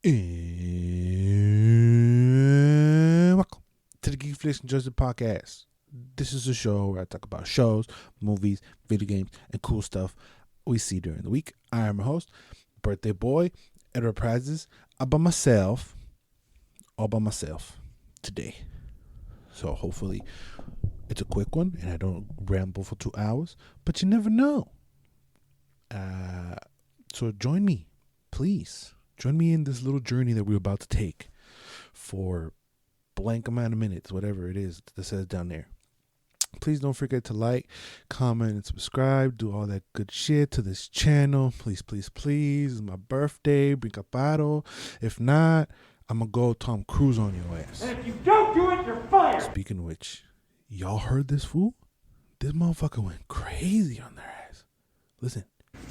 And welcome to the Geeks, FNJ podcast. This is a show where I talk about shows, movies, video games, and cool stuff we see during the week. I am your host, Birthday Boy, at Reprizes, all by myself today. So hopefully it's a quick one and I don't ramble for 2 hours, but you never know. So join me, please. Join me in this little journey that we're about to take for blank amount of minutes, whatever it is that says down there. Please don't forget to like, comment, and subscribe. Do all that good shit to this channel. Please, please, please. It's my birthday. Bring a bottle. If not, I'm going to go Tom Cruise on your ass. And if you don't do it, you're fired. Speaking of which, y'all heard this fool? This motherfucker went crazy on their ass. Listen.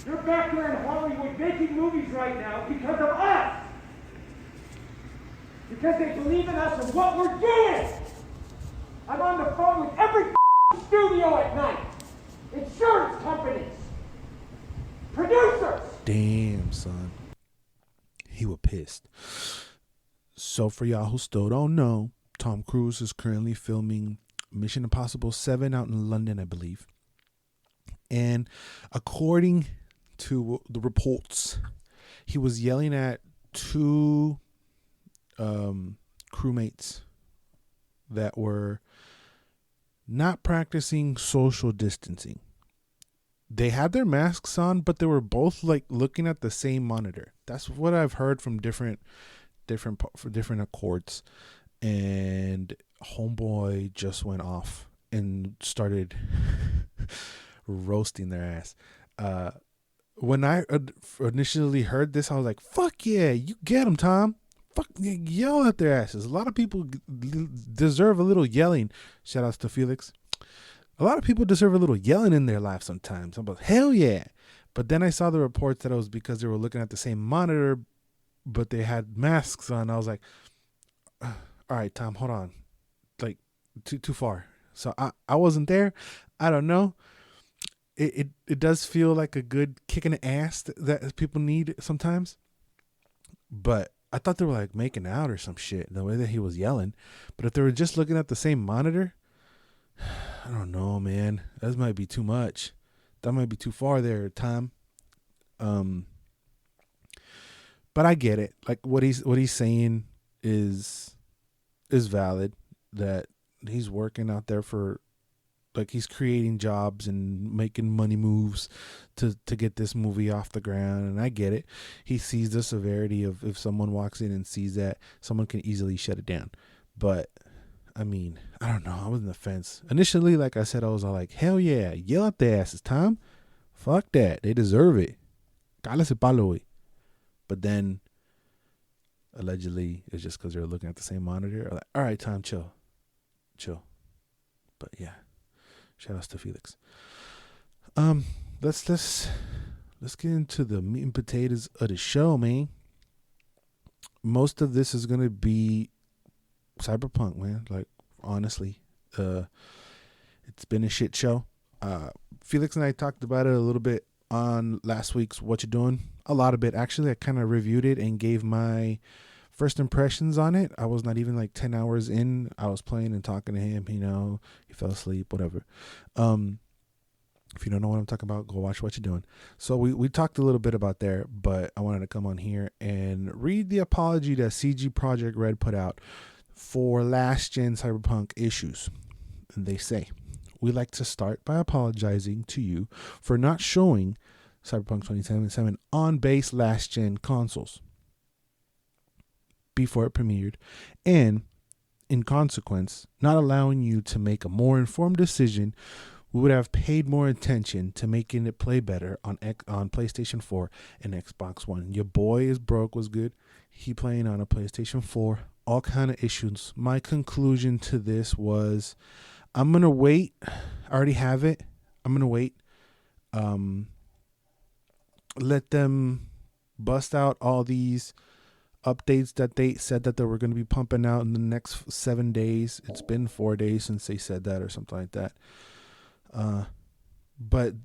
You're back there in Hollywood making movies right now because of us. Because they believe in us and what we're doing. I'm on the phone with every studio at night. Insurance companies. Producers. Damn, son. He was pissed. So for y'all who still don't know, Tom Cruise is currently filming Mission Impossible 7 out in London, I believe. And according to the reports, he was yelling at two crewmates that were not practicing social distancing. They had their masks on, but they were both like looking at the same monitor. That's what I've heard from different accords. And homeboy just went off and started roasting their ass. When I initially heard this, I was like, fuck yeah, you get them, Tom. Fuck, yell at their asses. A lot of people deserve a little yelling. Shout outs to Felix. A lot of people deserve a little yelling in their life sometimes. I'm like, hell yeah. But then I saw the reports that it was because they were looking at the same monitor, but they had masks on. I was like, all right, Tom, hold on. Like, too far. So I wasn't there. I don't know. It does feel like a good kick in the ass that people need sometimes. But I thought they were like making out or some shit, the way that he was yelling. But if they were just looking at the same monitor, I don't know, man. That might be too much. That might be too far there, Tom. But I get it. Like what he's saying is valid. That he's working out there for, like, he's creating jobs and making money moves to get this movie off the ground. And I get it. He sees the severity of if someone walks in and sees that, someone can easily shut it down. But I mean, I don't know. I was on the fence. Initially, like I said, I was all like, hell yeah, yell at their asses, Tom. Fuck that. They deserve it. Cálese palo, güey. But then, allegedly, it's just because they're looking at the same monitor. I'm like, all right, Tom, chill. But yeah. Shout outs to Felix. Let's get into the meat and potatoes of the show, man. Most of this is gonna be Cyberpunk, man. Like, honestly, it's been a shit show. Felix and I talked about it a little bit on last week's What You Doing. A lot of it, actually. I kind of reviewed it and gave my first impressions on it. I was not even like 10 hours in. I was playing and talking to him, he fell asleep, whatever. If you don't know what I'm talking about, go watch What You're Doing. So we talked a little bit about there, but I wanted to come on here and read the apology that CG Projekt Red put out for last gen Cyberpunk issues. And they say, we'd like to start by apologizing to you for not showing Cyberpunk 2077 on base last gen consoles before it premiered, and in consequence, not allowing you to make a more informed decision. We would have paid more attention to making it play better on PlayStation 4 and Xbox One. Your boy is broke was good. He playing on a PlayStation 4. All kind of issues. My conclusion to this was, I'm going to wait. I already have it. I'm going to wait. Let them bust out all these updates that they said that they were going to be pumping out in the next 7 days. It's been 4 days since they said that or something like that. But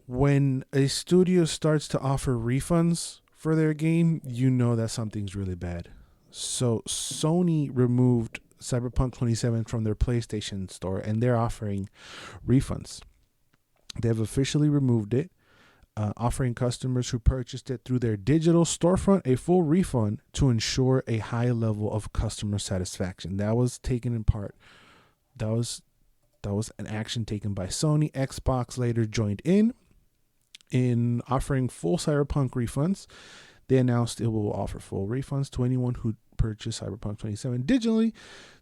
when a studio starts to offer refunds for their game, you know that something's really bad. So Sony removed Cyberpunk 27 from their PlayStation store, and they're offering refunds. They have officially removed it, offering customers who purchased it through their digital storefront a full refund to ensure a high level of customer satisfaction. That was taken in part. That was an action taken by Sony. Xbox later joined in offering full Cyberpunk refunds. They announced it will offer full refunds to anyone who purchased Cyberpunk 27 digitally,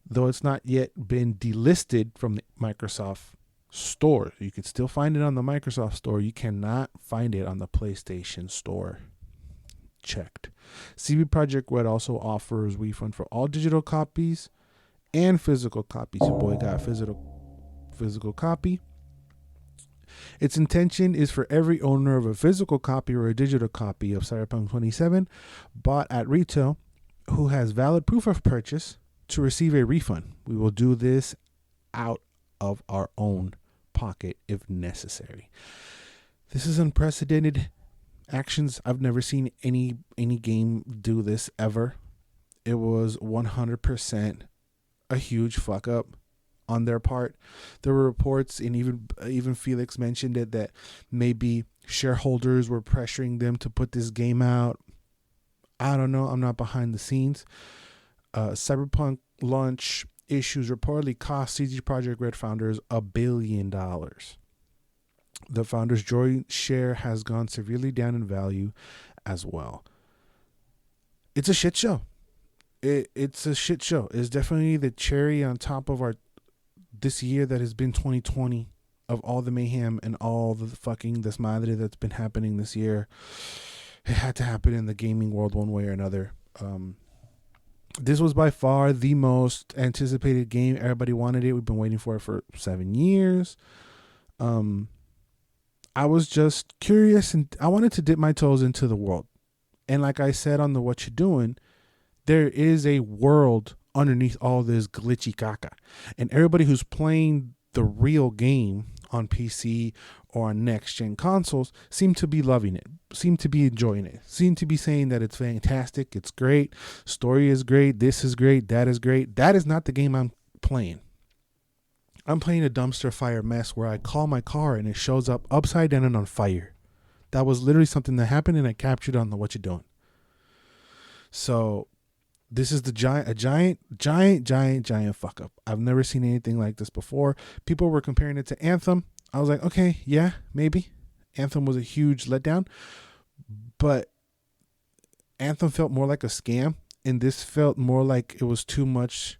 though it's not yet been delisted from the Microsoft store. You can still find it on the Microsoft store. You cannot find it on the PlayStation store. Checked. CD Projekt Red also offers refund for all digital copies and physical copies. Your boy got a physical copy. Its intention is for every owner of a physical copy or a digital copy of Cyberpunk 27 bought at retail who has valid proof of purchase to receive a refund. We will do this out of our own pocket if necessary. This is unprecedented actions. I've never seen any game do this ever. It was 100% a huge fuck up on their part. There were reports, and even Felix mentioned it, that maybe shareholders were pressuring them to put this game out. I don't know. I'm not behind the scenes. Cyberpunk launch issues reportedly cost CD Projekt Red founders $1 billion. The founders' joint share has gone severely down in value as well. It's a shit show. It's a shit show. It's definitely the cherry on top of our this year that has been 2020, of all the mayhem and all the fucking desmadre that's been happening this year. It had to happen in the gaming world one way or another. This was by far the most anticipated game. Everybody wanted it. We've been waiting for it for 7 years. I was just curious, and I wanted to dip my toes into the world. And like I said on the What You Doing, there is a world underneath all this glitchy caca. And everybody who's playing the real game on PC or on next-gen consoles seem to be loving it, seem to be enjoying it, seem to be saying that it's fantastic, it's great, story is great, this is great, that is great. That is not the game I'm playing. I'm playing a dumpster fire mess where I call my car and it shows up upside down and on fire. That was literally something that happened, and I captured on the What You Doing. So this is the giant fuck up. I've never seen anything like this before. People were comparing it to Anthem. I was like, okay, yeah, maybe. Anthem was a huge letdown, but Anthem felt more like a scam, and this felt more like it was too much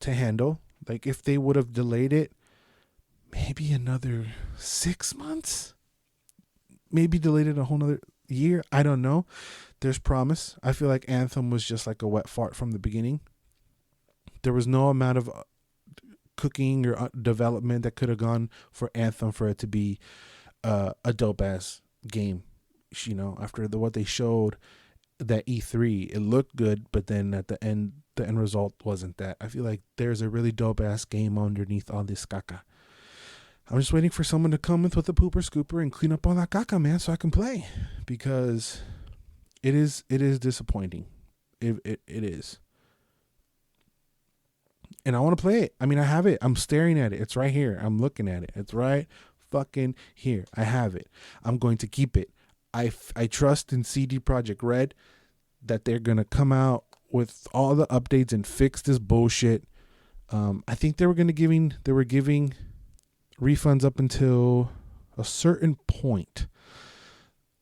to handle. Like if they would have delayed it maybe another 6 months, maybe delayed it a whole nother year. I don't know. There's promise. I feel like Anthem was just like a wet fart from the beginning. There was no amount of cooking or development that could have gone for Anthem for it to be a dope ass game. You know, after what they showed that E3, it looked good, but then at the end result wasn't that. I feel like there's a really dope ass game underneath all this caca. I'm just waiting for someone to come with a pooper scooper and clean up all that caca, man, so I can play, because it is disappointing. It is. And I want to play it. I mean, I have it. I'm staring at it. It's right here. I'm looking at it. It's right fucking here. I have it. I'm going to keep it. I trust in CD Projekt Red that they're going to come out with all the updates and fix this bullshit. I think they were giving refunds up until a certain point.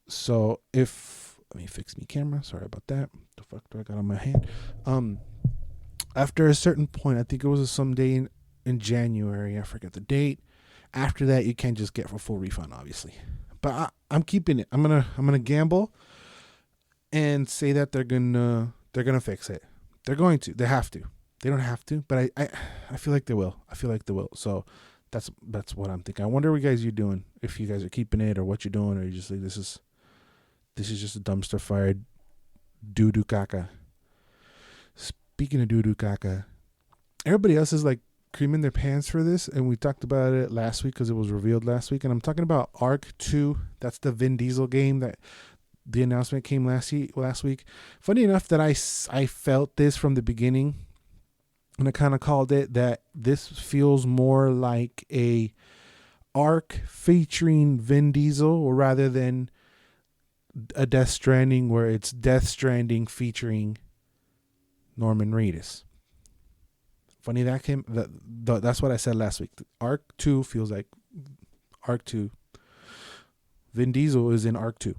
So let me fix my camera. Sorry about that. The fuck do I got on my hand? After a certain point, I think it was someday in January, I forget the date. After that, you can't just get a full refund, obviously. But I'm keeping it. I'm gonna gamble and say that they're gonna fix it. They're going to. They have to. They don't have to, but I feel like they will. So that's what I'm thinking. I wonder what you are doing. If you guys are keeping it or what you're doing, or you just like this is just a dumpster fire doo-doo caca. Speaking of doo-doo caca, everybody else is like creaming their pants for this, and we talked about it last week because it was revealed last week, and I'm talking about Arc 2. That's the Vin Diesel game that the announcement came last week. Funny enough that I felt this from the beginning, and I kind of called it that this feels more like a arc featuring Vin Diesel rather than a Death Stranding where it's Death Stranding featuring Norman Reedus. Funny that came. That's what I said last week. Arc 2 feels like Arc 2. Vin Diesel is in Arc 2.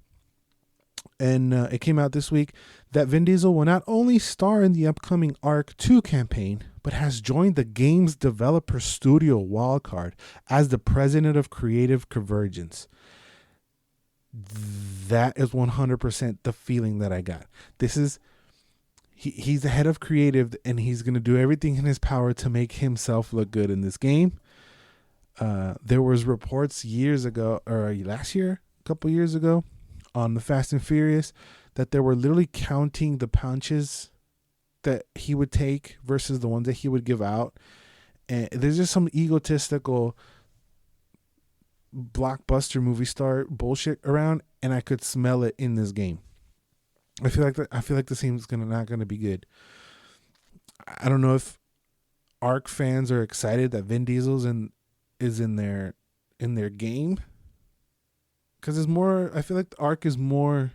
And it came out this week that Vin Diesel will not only star in the upcoming Arc 2 campaign, but has joined the game's developer studio Wildcard as the president of Creative Convergence. That is 100% the feeling that I got. This is he's the head of creative, and he's going to do everything in his power to make himself look good in this game. There was reports years ago, or last year, a couple years ago, on the Fast and Furious, that they were literally counting the punches that he would take versus the ones that he would give out. And there's just some egotistical blockbuster movie star bullshit around, and I could smell it in this game. I feel like this game's not gonna be good. I don't know if Arc fans are excited that Vin Diesel's is in their game, because it's more. I feel like the Arc is more.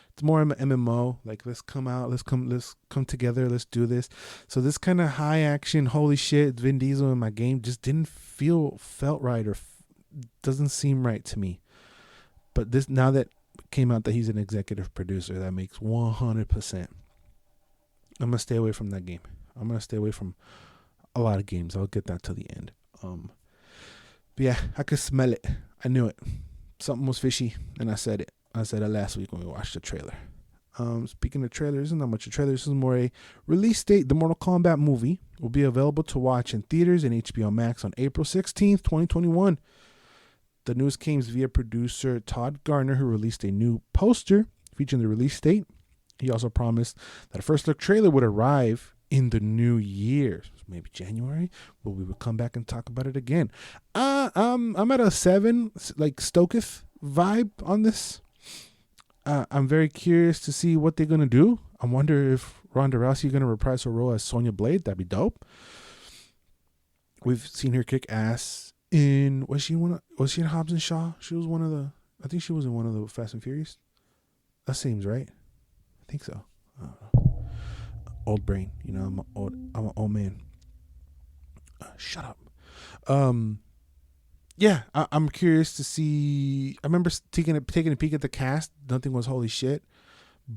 It's more MMO. Like, let's come come together. Let's do this. So this kind of high action, holy shit, Vin Diesel in my game just didn't felt right, or doesn't seem right to me. But this, now that came out that he's an executive producer, that makes 100%. I'm gonna stay away from that game. I'm gonna stay away from a lot of games. I'll get that to the end. But yeah, I could smell it. I knew it. Something was fishy, and I said it. I said it last week when we watched the trailer. Speaking of trailers, isn't that much of trailers? This is more a release date. The Mortal Kombat movie will be available to watch in theaters and HBO Max on April 16th, 2021. The news came via producer Todd Garner, who released a new poster featuring the release date. He also promised that a first look trailer would arrive in the new year, maybe January, but we would come back and talk about it again. I'm at a 7, like Stoketh vibe on this. I'm very curious to see what they're gonna do. I wonder if Ronda Rousey is gonna reprise her role as Sonya Blade. That'd be dope. We've seen her kick ass in. Was she in Hobbs and Shaw? She was one of the. I think she was in one of the Fast and Furious. That seems right. I think so. I don't know. Old brain, I'm an old man. Shut up. Yeah, I'm curious to see. I remember taking a peek at the cast. Nothing was holy shit,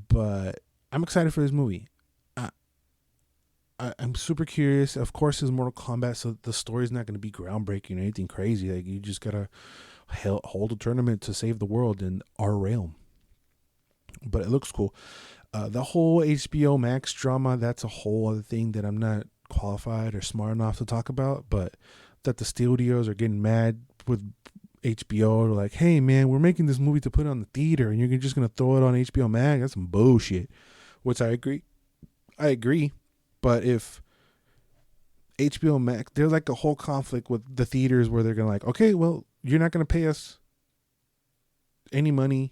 but I'm excited for this movie. I'm super curious. Of course, it's Mortal Kombat, so the story's not going to be groundbreaking or anything crazy. Like, you just gotta hold a tournament to save the world in our realm. But it looks cool. The whole HBO Max drama, that's a whole other thing that I'm not qualified or smart enough to talk about. But that the studios are getting mad with HBO, like, hey man, we're making this movie to put on the theater, and you're just gonna throw it on HBO Max. That's some bullshit. Which I agree. But if HBO Max, there's like a whole conflict with the theaters where they're gonna like, okay, well, you're not gonna pay us any money.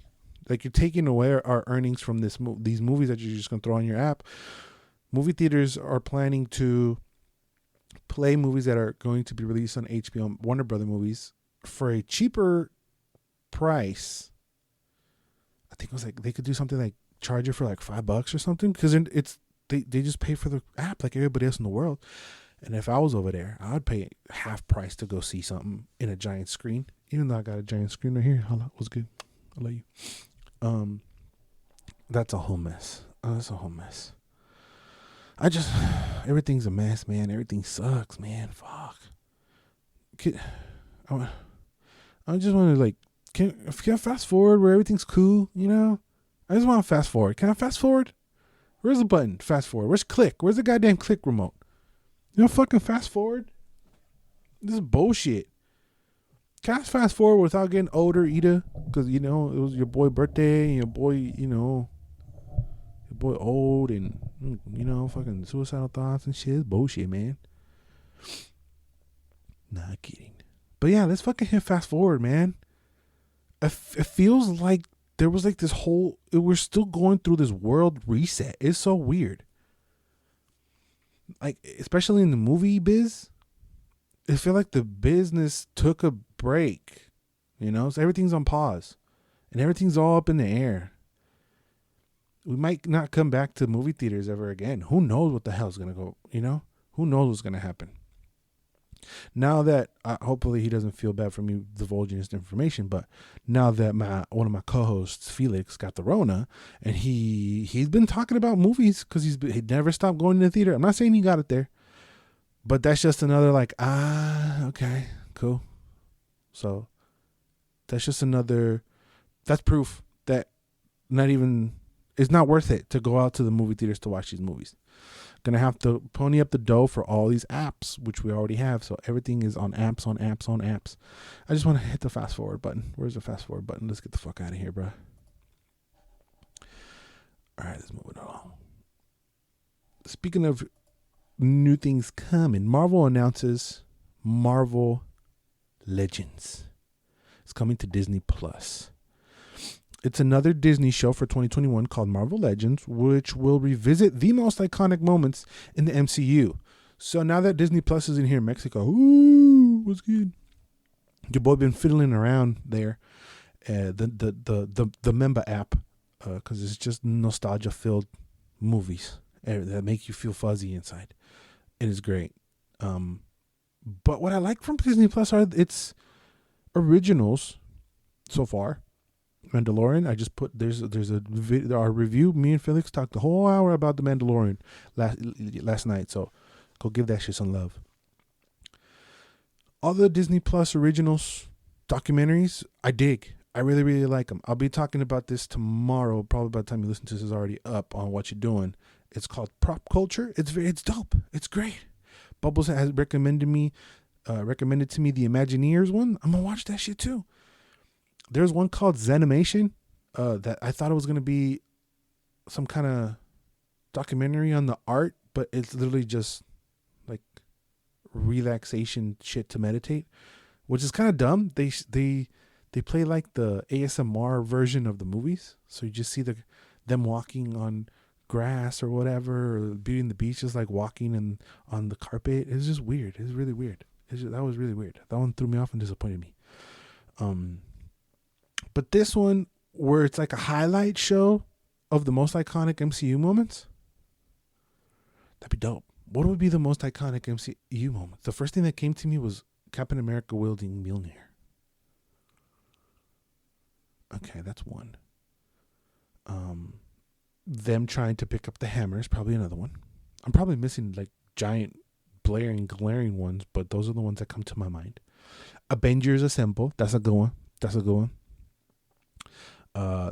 Like, you're taking away our earnings from these movies that you're just gonna throw on your app. Movie theaters are planning to play movies that are going to be released on HBO, Warner Brother movies, for a cheaper price. I think it was like they could do something like charge it for like $5 or something, because they just pay for the app like everybody else in the world. And if I was over there, I would pay half price to go see something in a giant screen. Even though I got a giant screen right here, what's good? I love you. That's a whole mess. That's a whole mess. Everything's a mess, man. Everything sucks, man. Fuck. I just want to, like, can I fast forward where everything's cool, I just want to fast forward. Can I fast forward? Where's the button? Fast forward. Where's click? Where's the goddamn click remote? Fucking fast forward? This is bullshit. Can I fast forward without getting older, Ida? Because, it was your boy birthday, and your boy, old, and, fucking suicidal thoughts and shit. It's bullshit, man. Not kidding. But yeah, let's fucking hit fast forward, man. It feels like there was like this whole, we're still going through this world reset. It's so weird. Like, especially in the movie biz, I feel like the business took a break, so everything's on pause and everything's all up in the air. We might not come back to movie theaters ever again. Who knows what the hell's going to go, who knows what's going to happen. Now that hopefully he doesn't feel bad for me divulging this information, but now that one of my co-hosts Felix got the Rona, and he's been talking about movies because he never stopped going to the theater. I'm not saying he got it there, but that's just another okay, cool. So that's just that's proof that it's not worth it to go out to the movie theaters to watch these movies. Gonna have to pony up the dough for all these apps, which we already have. So everything is on apps, on apps, on apps. I just want to hit the fast forward button. Where's the fast forward button? Let's get the fuck out of here, bro. All right, let's move it along. Speaking of new things coming, Marvel announces Marvel Legends. It's coming to Disney Plus. It's another Disney show for 2021 called Marvel Legends, which will revisit the most iconic moments in the MCU. So now that Disney Plus is in here in Mexico, ooh, what's good? Your boy been fiddling around there, the member app, because it's just nostalgia-filled movies that make you feel fuzzy inside. It is great. But what I like from Disney Plus are its originals so far. Mandalorian, I just put there's our review. Me and Felix talked the whole hour about the Mandalorian last night, so go give that shit some love. All the Disney Plus originals documentaries, I dig. I really, really like them. I'll be talking about this tomorrow. Probably by the time you listen to this is already up on What You're Doing. It's called Prop Culture. It's dope. It's great. Bubbles has recommended to me the Imagineers one. I'm gonna watch that shit too. There's one called Zenimation that I thought it was going to be some kind of documentary on the art, but it's literally just like relaxation shit to meditate, which is kind of dumb. They play like the ASMR version of the movies. So you just see them walking on grass or whatever, or Beauty and the Beast, just like walking on the carpet. It's just weird. It's really weird. That was really weird. That one threw me off and disappointed me. But this one, where it's like a highlight show of the most iconic MCU moments, that'd be dope. What would be the most iconic MCU moment? The first thing that came to me was Captain America wielding Mjolnir. Okay, that's one. Them trying to pick up the hammer is probably another one. I'm probably missing like giant, blaring, glaring ones, but those are the ones that come to my mind. Avengers Assemble, that's a good one. That's a good one.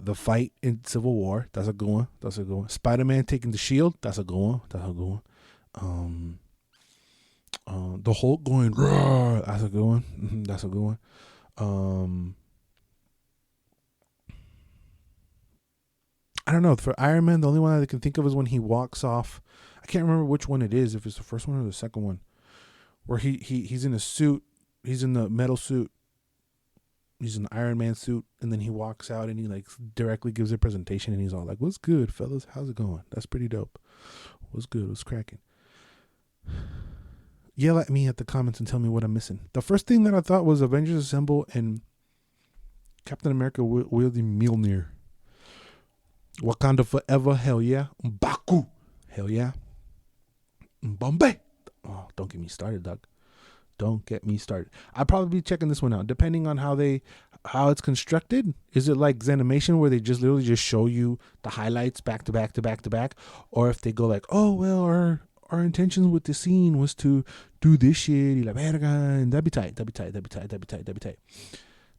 The fight in Civil War, that's a good one. That's a good one. Spider-Man taking the shield, that's a good one. That's a good one. The Hulk going, roar, that's a good one. That's a good one. I don't know. For Iron Man, the only one I can think of is when he walks off. I can't remember which one it is, if it's the first one or the second one, where he's in a suit. He's in the metal suit. He's in the Iron Man suit, and then he walks out and he like directly gives a presentation, and he's all like, "What's good, fellas? How's it going?" That's pretty dope. What's good? What's cracking? Yell at me at the comments and tell me what I'm missing. The first thing that I thought was Avengers Assemble and Captain America wielding Mjolnir. Wakanda forever, hell yeah. M'Baku, hell yeah. Bombay. Oh, don't get me started, Doug. Don't get me started. I'll probably be checking this one out, depending on how it's constructed. Is it like Zenimation, where they just literally just show you the highlights back to back to back to back, or if they go like, oh well, our intentions with the scene was to do this shit, y la verga, and that'd be tight.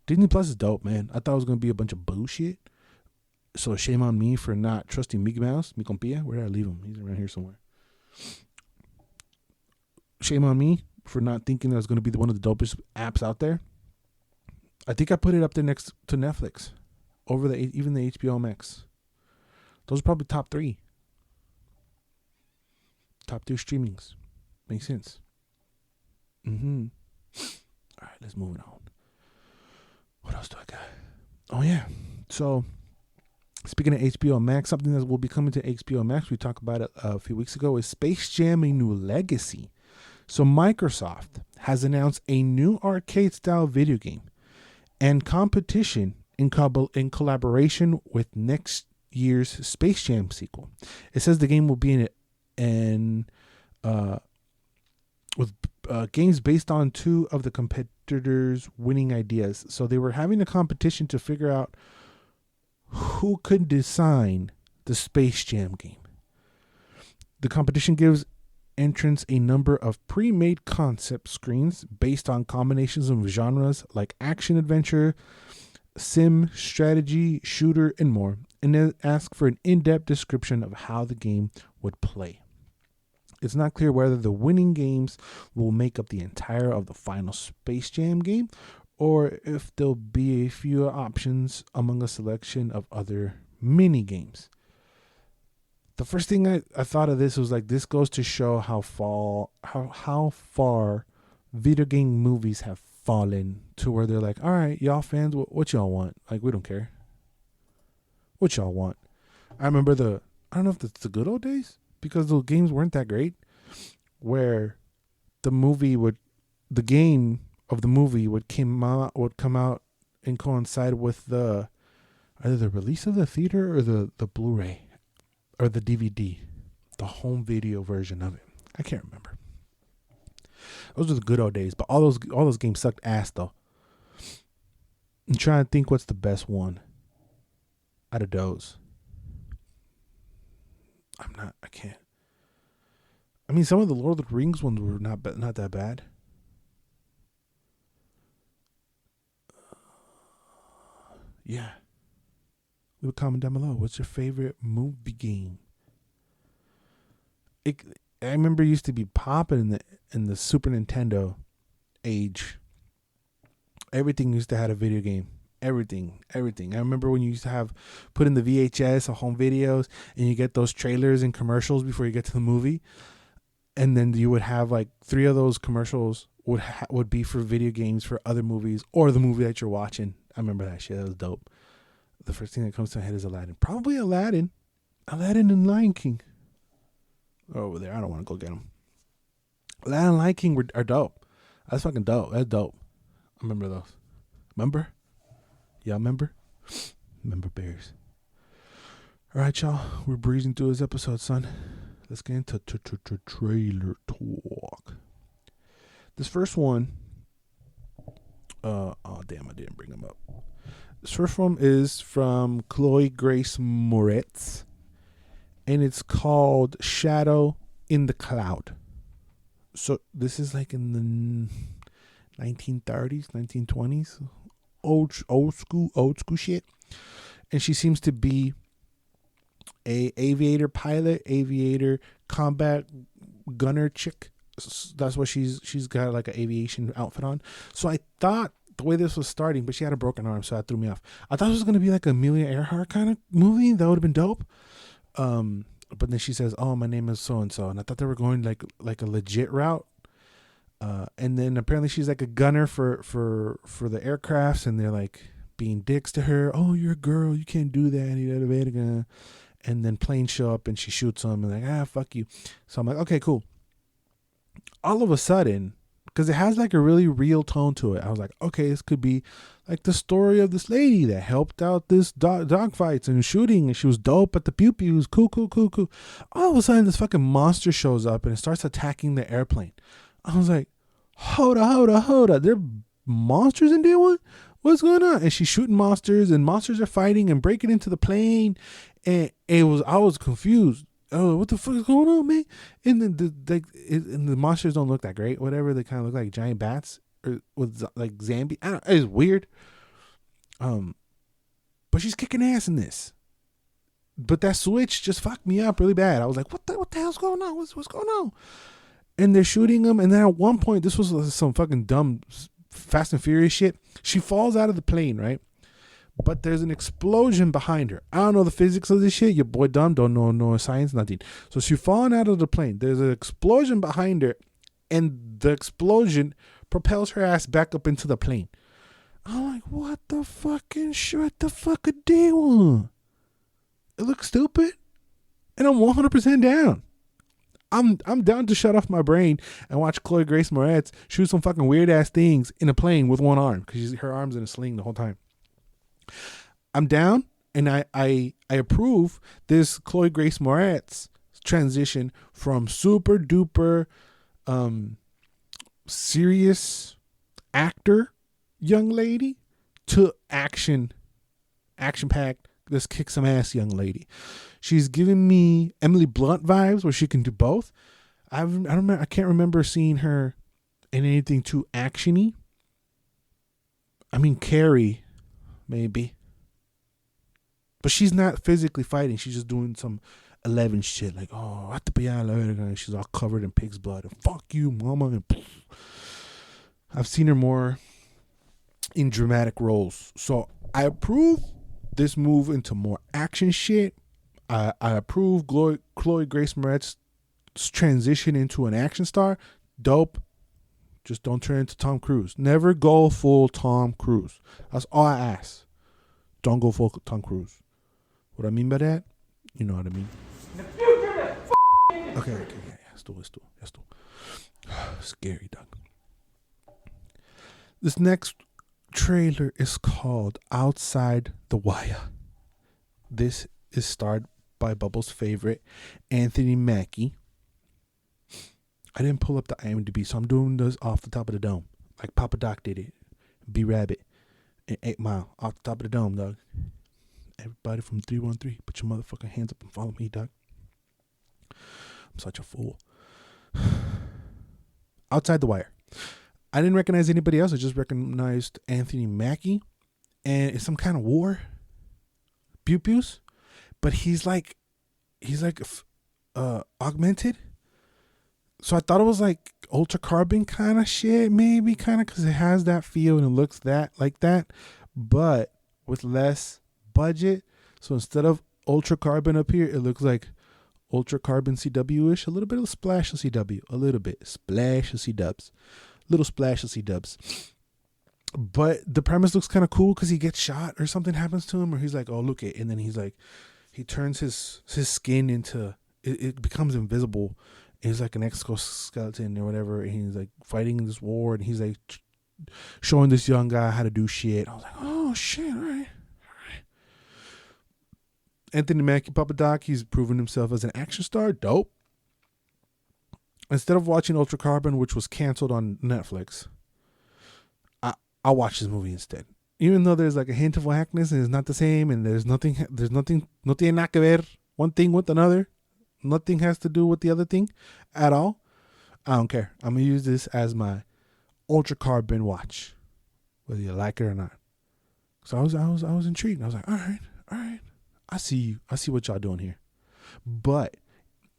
Disney Plus is dope, man. I thought it was gonna be a bunch of bullshit. So shame on me for not trusting Mickey Mouse, mi compilla. Where did I leave him? He's around here somewhere. Shame on me for not thinking that was going to be one of the dopest apps out there. I think I put it up there next to Netflix, over even the HBO Max. Those are probably top three streamings. Makes sense. All right, let's move it on. What else do I got? Oh yeah, so Speaking of HBO Max, something that will be coming to HBO Max, we talked about it a few weeks ago, is Space Jam: A New Legacy. So Microsoft has announced a new arcade-style video game and competition in collaboration with next year's Space Jam sequel. It says the game will be with games based on two of the competitors' winning ideas. So they were having a competition to figure out who could design the Space Jam game. The competition gives entrants a number of pre-made concept screens based on combinations of genres like action adventure, sim, strategy, shooter, and more, and then ask for an in-depth description of how the game would play. It's not clear whether the winning games will make up the entire of the final Space Jam game, or if there'll be a few options among a selection of other mini games. The first thing I thought of this was like, this goes to show how far video game movies have fallen to where they're like, all right, y'all fans, what y'all want? Like, we don't care. What y'all want? I remember I don't know if it's the good old days, because the games weren't that great, where the game of the movie would come out and coincide with either the release of the theater or the Blu-ray or the DVD, the home video version of it. I can't remember. Those were the good old days, but all those games sucked ass though. I'm trying to think what's the best one out of those. I can't. I mean, some of the Lord of the Rings ones were not that bad. Yeah. Leave a comment down below. What's your favorite movie game? I remember it used to be popping in the Super Nintendo age. Everything used to have a video game. Everything. I remember when you used to put in the VHS or home videos, and you get those trailers and commercials before you get to the movie, and then you would have like 3 of those commercials would be for video games for other movies or the movie that you're watching. I remember that shit. That was dope. The first thing that comes to my head is Aladdin. Probably Aladdin and Lion King. They're over there. I don't want to go get them. Aladdin and Lion King are dope. That's fucking dope. That's dope. I remember those. Remember? Y'all remember? Remember bears. All right, y'all. We're breezing through this episode, son. Let's get into trailer talk. This first one. Oh, damn. I didn't bring them up. This first one is from Chloe Grace Moretz. And it's called Shadow in the Cloud. So this is like in the 1930s, 1920s. Old school shit. And she seems to be a aviator, combat gunner chick. That's what she's got, like an aviation outfit on. So I thought the way this was starting, but she had a broken arm, so that threw me off. I thought it was going to be like a Amelia Earhart kind of movie. That would have been dope. But then she says, "Oh, my name is so and so," and I thought they were going like a legit route. And then apparently she's like a gunner for the aircrafts, and they're like being dicks to her. "Oh, you're a girl, you can't do that." And then planes show up and she shoots them and like, fuck you. So I'm like, okay, cool. All of a sudden, because it has like a really real tone to it, I was like, okay, this could be like the story of this lady that helped out this dog fights and shooting, and she was dope at the pew pews. Cool. All of a sudden, this fucking monster shows up and it starts attacking the airplane. I was like, hold up. There are monsters in there? What's going on? And she's shooting monsters, and monsters are fighting and breaking into the plane. And I was confused. Oh, what the fuck is going on, man? And the monsters don't look that great. Whatever, they kind of look like giant bats or with like zombie. I don't. It's weird. But she's kicking ass in this. But that switch just fucked me up really bad. I was like, what the hell's going on? What's going on? And they're shooting them. And then at one point, this was some fucking dumb Fast and Furious shit. She falls out of the plane, right? But there's an explosion behind her. I don't know the physics of this shit. Your boy dumb, don't know no science, nothing. So she's falling out of the plane. There's an explosion behind her, and the explosion propels her ass back up into the plane. I'm like, what the fucking shit the fuck a deal? it looks stupid, and I'm 100% down. I'm down to shut off my brain and watch Chloe Grace Moretz shoot some fucking weird ass things in a plane with one arm because her arm's in a sling the whole time. I'm down, and I approve this Chloe Grace Moretz transition from super duper serious actor young lady to action packed, let's kick some ass young lady. She's giving me Emily Blunt vibes where she can do both. I can't remember seeing her in anything too actiony. I mean, Carrie, maybe. But she's not physically fighting. She's just doing some 11 shit. Like, oh, she's all covered in pig's blood. And fuck you, mama. And I've seen her more in dramatic roles. So I approve this move into more action shit. I approve Chloe Grace Moretz's transition into an action star. Dope. Just don't turn into Tom Cruise. Never go full Tom Cruise. That's all I ask. Don't go full Tom Cruise. What I mean by that, you know what I mean. The future is Okay, yeah. Let's do. Scary, dog. This next trailer is called Outside the Wire. This is starred by Bubbles' favorite, Anthony Mackie. I didn't pull up the IMDb, so I'm doing this off the top of the dome. Like Papa Doc did it. B-Rabbit and 8 Mile. Off the top of the dome, dog. Everybody from 313, put your motherfucking hands up and follow me, dog. I'm such a fool. Outside the Wire. I didn't recognize anybody else. I just recognized Anthony Mackie. And it's some kind of war. Pew-pews. But he's like augmented. So I thought it was like Ultra Carbon kind of shit, maybe kind of, because it has that feel and it looks like that, but with less budget. So instead of Ultra Carbon up here, it looks like Ultra Carbon CW-ish, a little bit of splash of CW, a little bit splash of C-dubs, little splash of C-dubs. But the premise looks kind of cool because he gets shot or something happens to him, or he's like, oh, look it, and then he's like, he turns his skin into it becomes invisible. He's like an exoskeleton or whatever, and he's like fighting in this war, and he's like showing this young guy how to do shit. I was like, oh shit, all right. Anthony Mackie, Papa Doc, he's proven himself as an action star. Dope. Instead of watching Ultra Carbon, which was canceled on Netflix, I'll watch this movie instead. Even though there's like a hint of whackness and it's not the same, and there's nothing, no tiene nada que ver one thing with another. Nothing has to do with the other thing at all. I don't care. I'm gonna use this as my Ultra Carbon watch, whether you like it or not. So I was intrigued. I was like, all right. I see what y'all doing here. But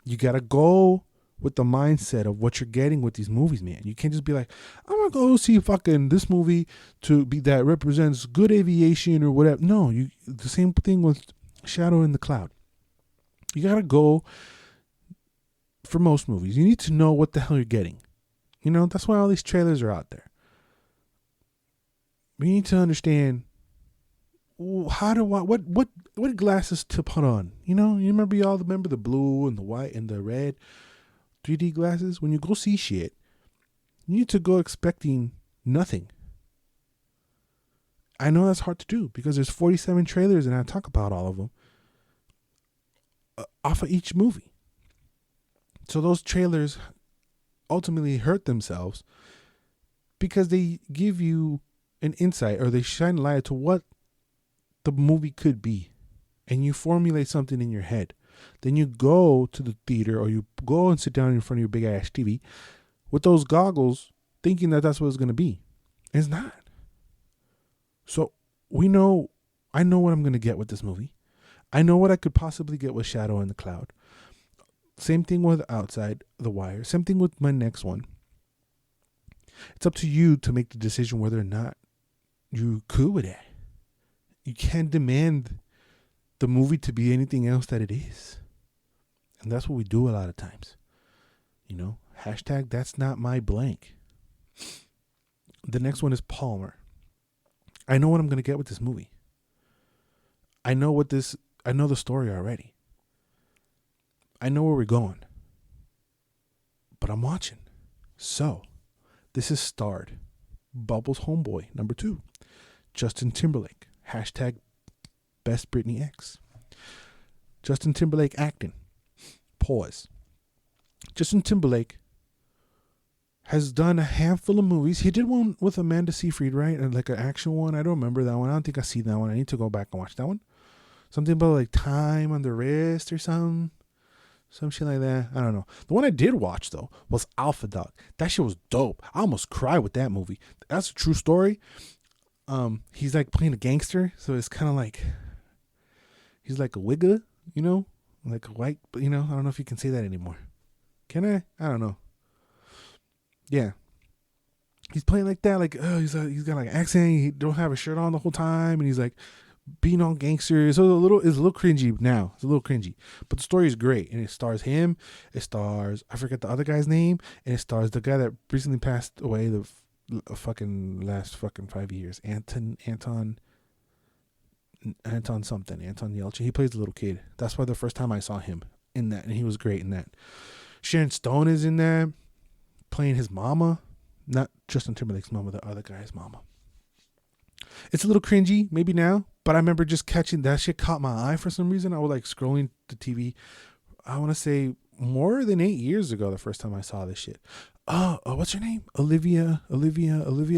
you gotta go with the mindset of what you're getting with these movies, man. You can't just be like, I'm gonna go see fucking this movie to be that represents good aviation or whatever. No, the same thing with Shadow in the Cloud. You gotta go for most movies. You need to know what the hell you're getting. You know, that's why all these trailers are out there. We need to understand what glasses to put on. You know, you remember the blue and the white and the red 3D glasses? When you go see shit, you need to go expecting nothing. I know that's hard to do because there's 47 trailers and I talk about all of them off of each movie. So those trailers ultimately hurt themselves because they give you an insight, or they shine light to what the movie could be, and you formulate something in your head. Then you go to the theater, or you go and sit down in front of your big ass TV with those goggles thinking that that's what it's going to be. It's not. So I know what I'm going to get with this movie. I know what I could possibly get with Shadow in the Cloud. Same thing with Outside the Wire. Same thing with my next one. It's up to you to make the decision whether or not you cool with it. You can't demand the movie to be anything else that it is. And that's what we do a lot of times. You know, hashtag that's not my blank. The next one is Palmer. I know what I'm going to get with this movie. I know what this I know the story already. I know where we're going. But I'm watching. So, this is starred Bubbles Homeboy, number 2. Justin Timberlake. Hashtag Best Britney X. Justin Timberlake acting. Pause. Justin Timberlake has done a handful of movies. He did one with Amanda Seyfried, right? Like an action one. I don't remember that one. I don't think I see that one. I need to go back and watch that one. Something about like time on the wrist or something. Some shit like that. I don't know. The one I did watch, though, was Alpha Dog. That shit was dope. I almost cried with that movie. That's a true story. He's like playing a gangster. So it's kind of like, he's like a wigger, you know? Like a white, you know? I don't know if you can say that anymore. Can I? I don't know. Yeah. He's playing like that. Like, he's got like an accent. He don't have a shirt on the whole time. And he's like, being all gangster. So it's a little cringy now. It's a little cringy. But the story is great. And it stars him. It stars, I forget the other guy's name. And it stars the guy that recently passed away the fucking last fucking 5 years. Anton Yelchin. He plays the little kid. That's why the first time I saw him in that. And he was great in that. Sharon Stone is in there playing his mama. Not Justin Timberlake's mama, the other guy's mama. It's a little cringy, maybe now. But I remember just catching that shit caught my eye for some reason. I was like scrolling the TV. I want to say more than 8 years ago, the first time I saw this shit. What's her name? Olivia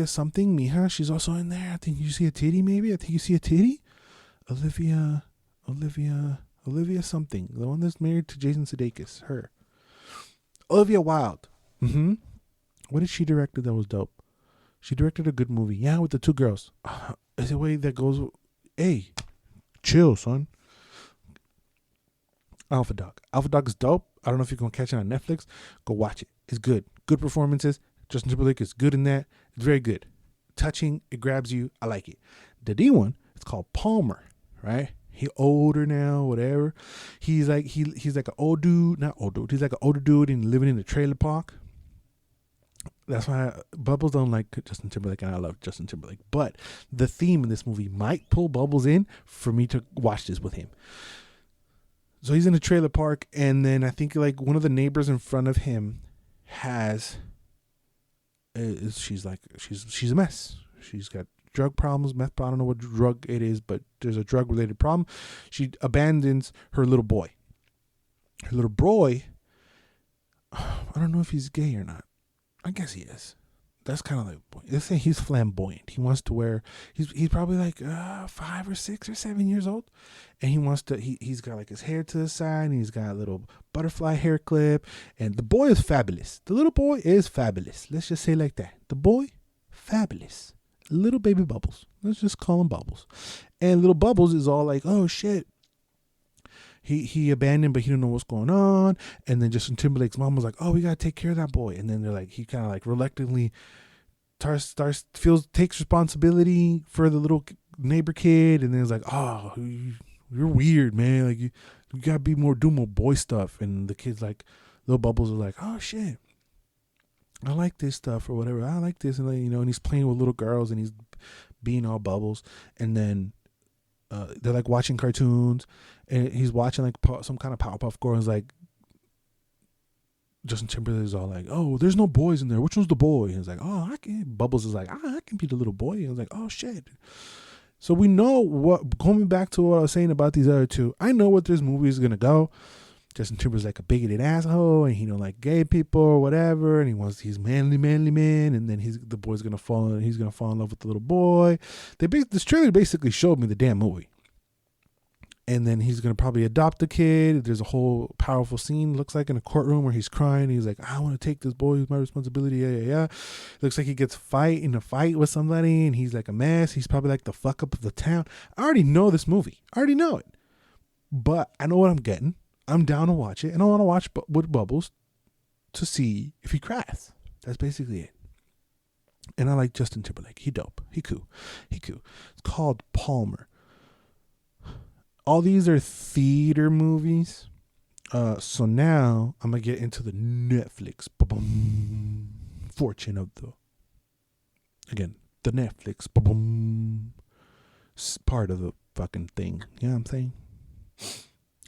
something. Mija. She's also in there. I think you see a titty, maybe. I think you see a titty. Olivia something. The one that's married to Jason Sudeikis. Her. Olivia Wilde. What did she direct that was dope? She directed a good movie. Yeah, with the 2 girls. It's a way that goes. Hey, chill, son. Alpha Dog. Alpha Dog is dope. I don't know if you're going to catch it on Netflix. Go watch it. It's good. Good performances. Justin Timberlake is good in that. It's very good. Touching. It grabs you. I like it. The D one, it's called Palmer, right? He older now, whatever. He's like he's like an old dude. Not old dude. He's like an older dude and living in a trailer park. That's why Bubbles don't like Justin Timberlake, and I love Justin Timberlake. But the theme in this movie might pull Bubbles in for me to watch this with him. So he's in a trailer park, and then I think like one of the neighbors in front of him has, she's a mess. She's got drug problems, meth problem. I don't know what drug it is, but there's a drug related problem. She abandons her little boy. Her little boy, I don't know if he's gay or not. I guess he is. That's kind of like, let's say he's flamboyant. He wants to wear, he's probably like 5 or 6 or 7 years old. And he wants to, he's got like his hair to the side, and he's got a little butterfly hair clip. And the boy is fabulous. The little boy is fabulous. Let's just say it like that. The boy, fabulous. Little baby Bubbles. Let's just call him Bubbles. And little Bubbles is all like, oh shit. He abandoned, but he didn't know what's going on. And then Justin Timberlake's mom was like, oh, we got to take care of that boy. And then they're like, he kind of like reluctantly takes responsibility for the little neighbor kid. And then it's like, oh, you're weird, man. Like you got to do more boy stuff. And the kid's like, little Bubbles are like, oh shit, I like this stuff or whatever. I like this. And like, and he's playing with little girls and he's being all Bubbles. And then they're like watching cartoons, and he's watching like some kind of Powerpuff Girls. Like Justin Timberlake is all like, "Oh, there's no boys in there. Which one's the boy?" And he's like, "Oh, I can." Bubbles is like, "I can be the little boy." And I was like, "Oh shit." So we know what. Going back to what I was saying about these other two, I know what this movie is gonna go. Justin Timberlake's like a bigoted asshole, and he don't like gay people or whatever, and he's manly man, and then he's gonna fall in love with the little boy. This trailer basically showed me the damn movie. And then he's gonna probably adopt the kid. There's a whole powerful scene, looks like in a courtroom, where he's crying. He's like, I want to take this boy, he's my responsibility. Yeah. Looks like he gets in a fight with somebody, and he's like a mess. He's probably like the fuck up of the town. I already know this movie. I already know it. But I know what I'm getting. I'm down to watch it, and I want to watch with Bubbles to see if he cries. That's basically it. And I like Justin Timberlake. He dope. He cool. It's called Palmer. All these are theater movies. So now I'm going to get into the Netflix fortune of the Netflix part of the fucking thing. You know what I'm saying?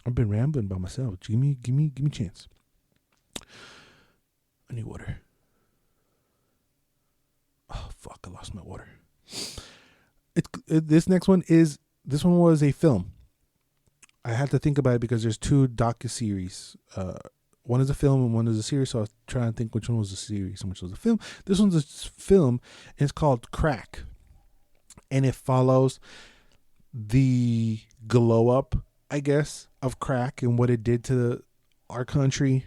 I've been rambling by myself. Give me a chance. I need water. Oh fuck! I lost my water. This one was a film. I had to think about it because there's two docuseries. One is a film and one is a series. So I was trying to think which one was a series and which was a film. This one's a film, and it's called Crack, and it follows the glow up, I guess, of crack and what it did to our country,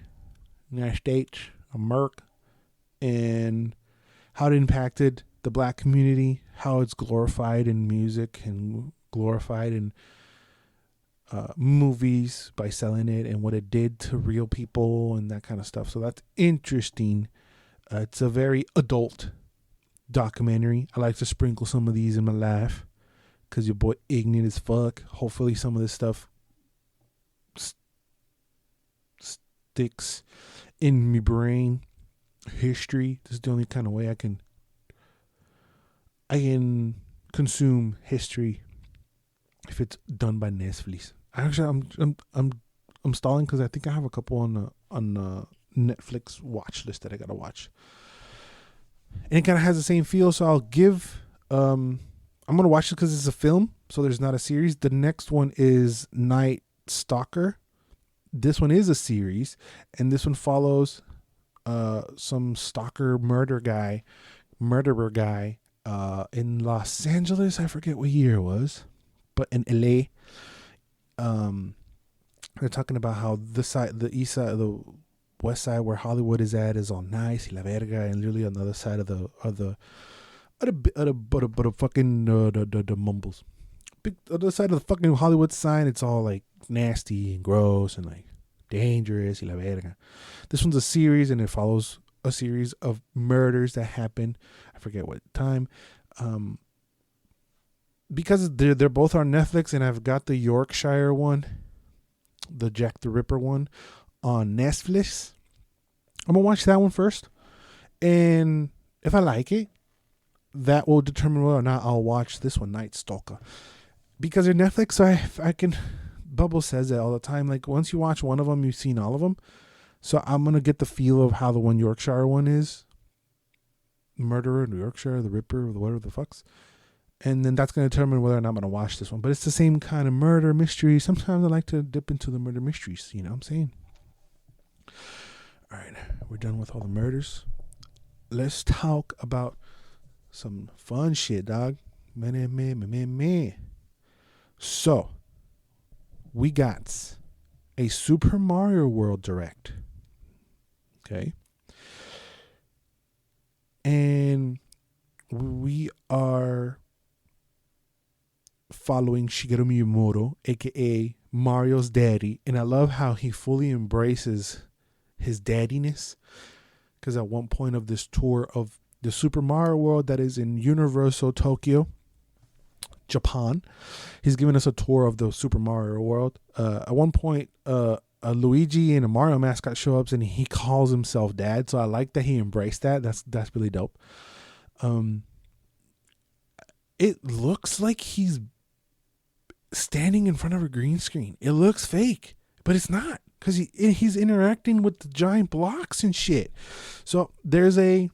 United States, America, and how it impacted the black community, how it's glorified in music and glorified in movies by selling it, and what it did to real people and that kind of stuff. So that's interesting. It's a very adult documentary. I like to sprinkle some of these in my life because your boy ignorant as fuck. Hopefully some of this stuff sticks in my brain. History. This is the only kind of way I can consume history if it's done by Netflix. Actually, I'm stalling because I think I have a couple on Netflix watch list that I gotta watch, and it kind of has the same feel. So I'll give. I'm gonna watch it because it's a film, so there's not a series. The next one is Night Stalker. This one is a series, and this one follows some stalker murderer guy in Los Angeles. I forget what year it was, but in LA. They're talking about how the east side, the west side where Hollywood is at is all nice, y la verga, and literally on the other side of the fucking the mumbles. Other side of the fucking Hollywood sign, it's all like nasty and gross and like dangerous, y la verga. This one's a series, and it follows a series of murders that happen. I forget what time. Because they're both on Netflix, and I've got the Yorkshire one, the Jack the Ripper one, on Netflix. I'm gonna watch that one first, and if I like it, that will determine whether or not I'll watch this one, Night Stalker. Because in Netflix, I can. Bubble says it all the time. Like once you watch one of them, you've seen all of them. So I'm gonna get the feel of how the one Yorkshire one is. Murderer, New Yorkshire, the Ripper, the whatever the fucks. And then that's going to determine whether or not I'm going to watch this one. But it's the same kind of murder mystery. Sometimes I like to dip into the murder mysteries. You know what I'm saying? All right. We're done with all the murders. Let's talk about some fun shit, dog. So, we got a Super Mario World Direct. Okay. And we are following Shigeru Miyamoto, aka Mario's daddy, and I love how he fully embraces his daddiness, because at one point of this tour of the Super Mario World that is in Universal Tokyo, Japan, he's giving us a tour of the Super Mario World. At one point, a Luigi and a Mario mascot show up, and he calls himself Dad. So I like that he embraced that. That's really dope. It looks like he's standing in front of a green screen. It looks fake, but it's not, because he's interacting with the giant blocks and shit. So there's a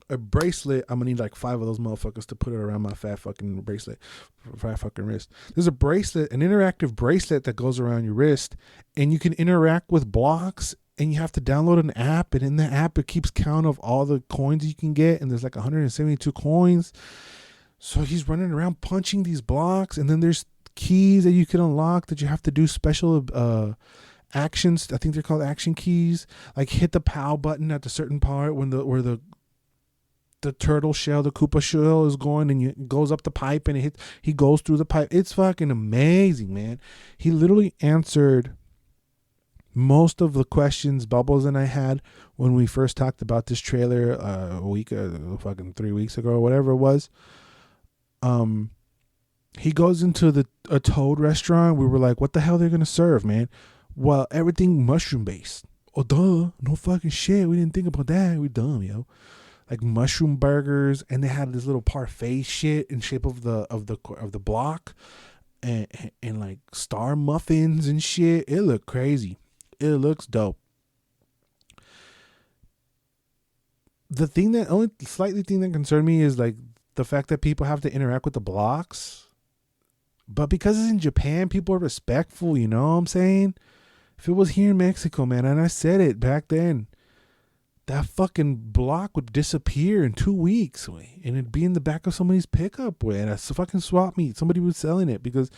bracelet. I'm gonna need like 5 of those motherfuckers to put it around my fat fucking wrist. There's a bracelet, an interactive bracelet that goes around your wrist, and you can interact with blocks, and you have to download an app, and in the app it keeps count of all the coins you can get, and there's like 172 coins. So he's running around punching these blocks, and then there's keys that you can unlock that you have to do special actions. I think they're called action keys. Like hit the POW button at the certain part where the turtle shell, the Koopa shell is going, and it goes up the pipe, and he goes through the pipe. It's fucking amazing, man. He literally answered most of the questions Bubbles and I had when we first talked about this trailer fucking 3 weeks ago or whatever it was. He goes into a Toad restaurant. We were like, what the hell they're gonna serve, man? Well, everything mushroom based. Oh duh, no fucking shit. We didn't think about that. We dumb, yo. Like mushroom burgers, and they had this little parfait shit in shape of the block. and like star muffins and shit. It looked crazy. It looks dope. The thing that only slightly thing that concerned me is like the fact that people have to interact with the blocks. But because it's in Japan, people are respectful, you know what I'm saying? If it was here in Mexico, man, and I said it back then, that fucking block would disappear in 2 weeks, way, and it'd be in the back of somebody's pickup, way, and a fucking swap meet. Somebody was selling it because